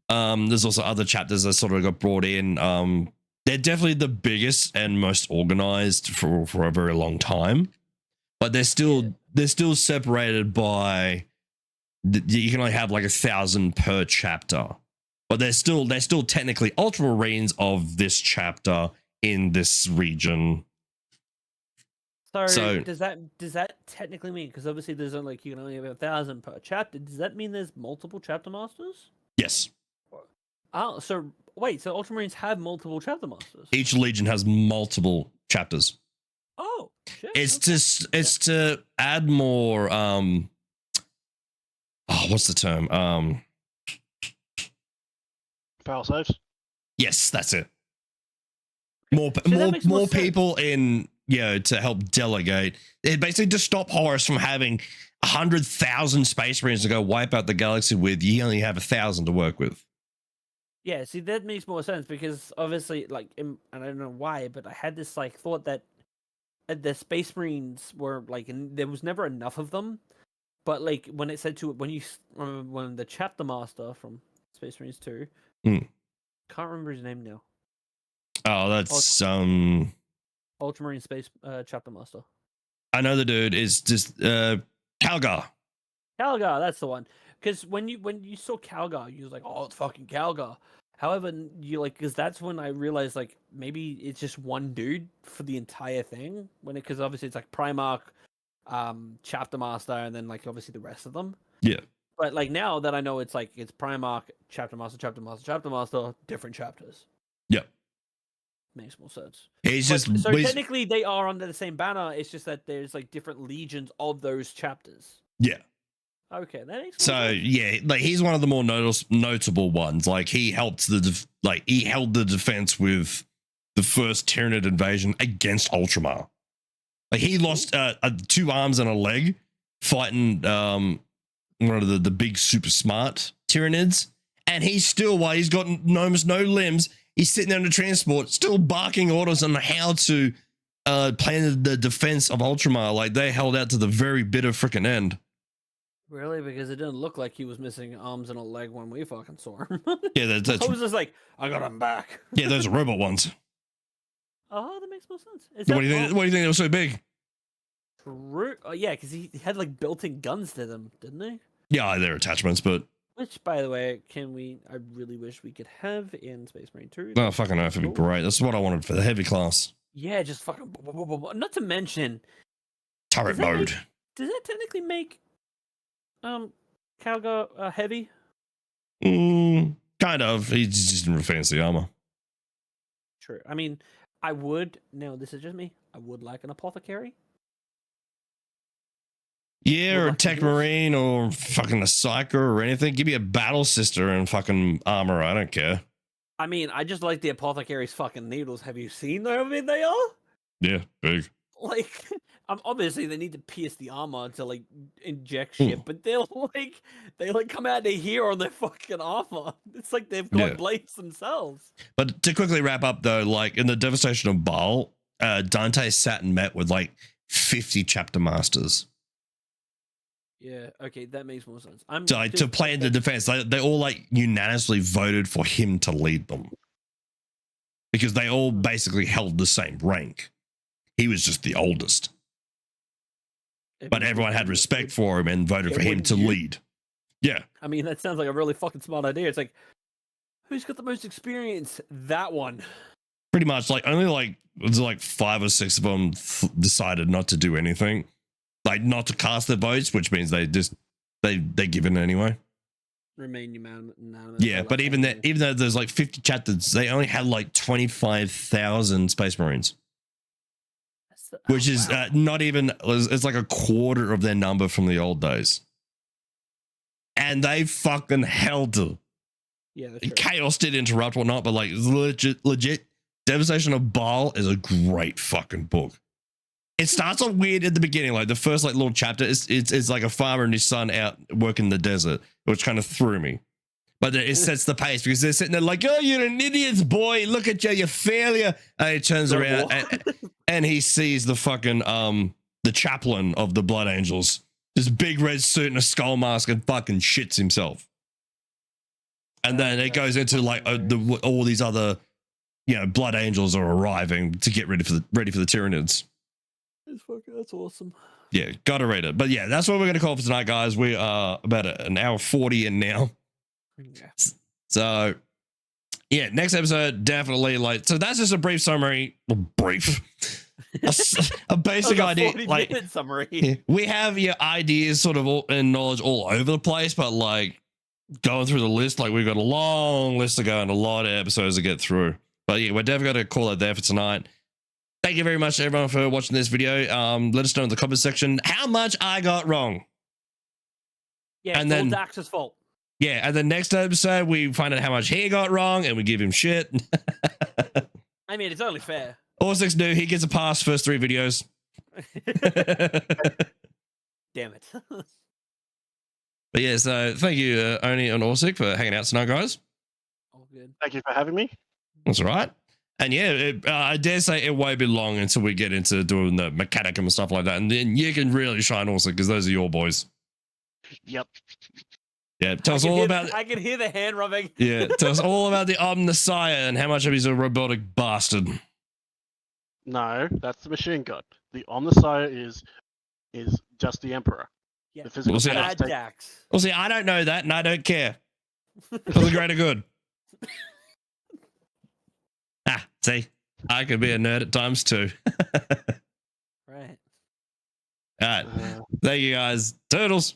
There's also other chapters that sort of got brought in. They're definitely the biggest and most organized for a very long time, but they're still separated by. You can only have like 1,000 per chapter, but they're still technically Ultramarines of this chapter in this region. So does that technically mean, because obviously there's only you can only have 1,000 per chapter? Does that mean there's multiple chapter masters? Yes. Oh, so wait, so Ultramarines have multiple chapter masters? Each legion has multiple chapters. Oh, shit. It's to add more. What's the term? Fail saves. Yes, that's it. More people in, to help delegate. It basically to stop Horus from having 100,000 Space Marines to go wipe out the galaxy with. You only have 1,000 to work with. Yeah, see, that makes more sense because obviously, like, I don't know why, but I had this like thought that the Space Marines were like, and there was never enough of them. But like when it said when the chapter master from Space Marines 2, can't remember his name now. Oh, that's Ultramarine Space chapter master. I know the dude is just Calgar. Calgar, that's the one. Because when you saw Calgar, you was like, oh, it's fucking Calgar. However, you like because that's when I realized like maybe it's just one dude for the entire thing. Because obviously it's like Primarch, chapter master, and then like obviously the rest of them. Yeah. But like now that I know it's Primarch, chapter master, different chapters. Yeah. Makes more sense. Technically they are under the same banner. It's just that there's like different legions of those chapters. Yeah. Okay, that makes sense. Yeah, like he's one of the more notable ones. Like he helped he held the defense with the first Tyranid invasion against Ultramar. Like he lost 2 arms and a leg fighting one of the big super smart Tyranids, and he's still, while he's got almost no limbs, he's sitting there in the transport, still barking orders on how to plan the defense of Ultramar. Like they held out to the very bitter freaking end. Really? Because it didn't look like he was missing arms and a leg when we fucking saw him. Yeah, that's I was just like, I got him back. yeah, those are robot ones. Oh, that makes more sense. What do you think? What do you think they were so big? True. Oh, yeah, because he had like built-in guns to them, didn't he? Yeah, they're attachments, but Which, by the way, I really wish we could have in Space Marine 2. oh fucking earth, it'd be great. That's what I wanted for the heavy class. Yeah, just fucking. Not to mention Turret mode. Does that technically make Calgar heavy? Kind of. He's just in fancy armor. True. I mean, I would. No, this is just me. I would like an apothecary. Yeah, or a tech marine, or fucking a psyker, or anything. Give me a battle sister and fucking armor. I don't care. I mean, I just like the apothecary's fucking needles. Have you seen how big they are? Yeah, big. Like, obviously they need to pierce the armor to like inject shit, but they come out of here on their fucking armor. It's like they've got blades themselves. But to quickly wrap up though, like in the devastation of Baal, Dante sat and met with like 50 chapter masters. Yeah, okay, that makes more sense. To plan the defense. They all like unanimously voted for him to lead them because they all basically held the same rank. He was just the oldest, but everyone had respect for him and voted for him to lead. Yeah, I mean, that sounds like a really fucking smart idea. It's like, who's got the most experience? That one. Pretty much. Like only like it was like 5 or 6 of them decided not to do anything. Like not to cast their votes, which means they give in anyway. Remain unanimous. Yeah, but even though there's like 50 chapters, they only had like 25,000 Space Marines, which is not even. It's like a quarter of their number from the old days, and they fucking held to. Yeah, that's true. Chaos did interrupt whatnot, but like legit, Devastation of Baal is a great fucking book. It starts off weird at the beginning, like the first like little chapter it's like a farmer and his son out working in the desert, which kind of threw me. But it sets the pace because they're sitting there like, oh, you're an idiot, boy. Look at you, you failure. And he turns around and he sees the fucking the chaplain of the Blood Angels, this big red suit and a skull mask, and fucking shits himself. And then it goes into like all these other, Blood Angels are arriving to get ready for the Tyranids. That's awesome. Yeah, gotta read it. But yeah, that's what we're gonna call for tonight, guys. We are about an hour 40 in now. Yeah. So yeah, next episode definitely so that's just a brief summary. A basic idea. Like summary. Yeah, we have your ideas sort of and knowledge all over the place, but like going through the list, like we've got a long list to go and a lot of episodes to get through. But yeah, we're definitely gonna call it there for tonight. Thank you very much, everyone, for watching this video. Let us know in the comment section how much I got wrong. Yeah, and it's then all Dax's fault. Yeah, and the next episode we find out how much he got wrong and we give him shit. I mean, it's only fair. All 6 new, he gets a pass first 3 videos. Damn it. But yeah, so thank you, Oni and Orsic, for hanging out tonight, guys. All good. Thank you for having me. That's all right. And yeah, I dare say it won't be long until we get into doing the Mechanicum and stuff like that. And then you can really shine also because those are your boys. Yep. Yeah, tell us all about... I can hear the hand rubbing. Yeah, tell us all about the Omnissiah and how much of he's a robotic bastard. No, that's the machine god. The Omnissiah is just the Emperor. Yeah. The physical Bad Dax. Well, see, I don't know that and I don't care. For the greater good. See, I could be a nerd at times too. Right. All right. Thank you guys. Turtles.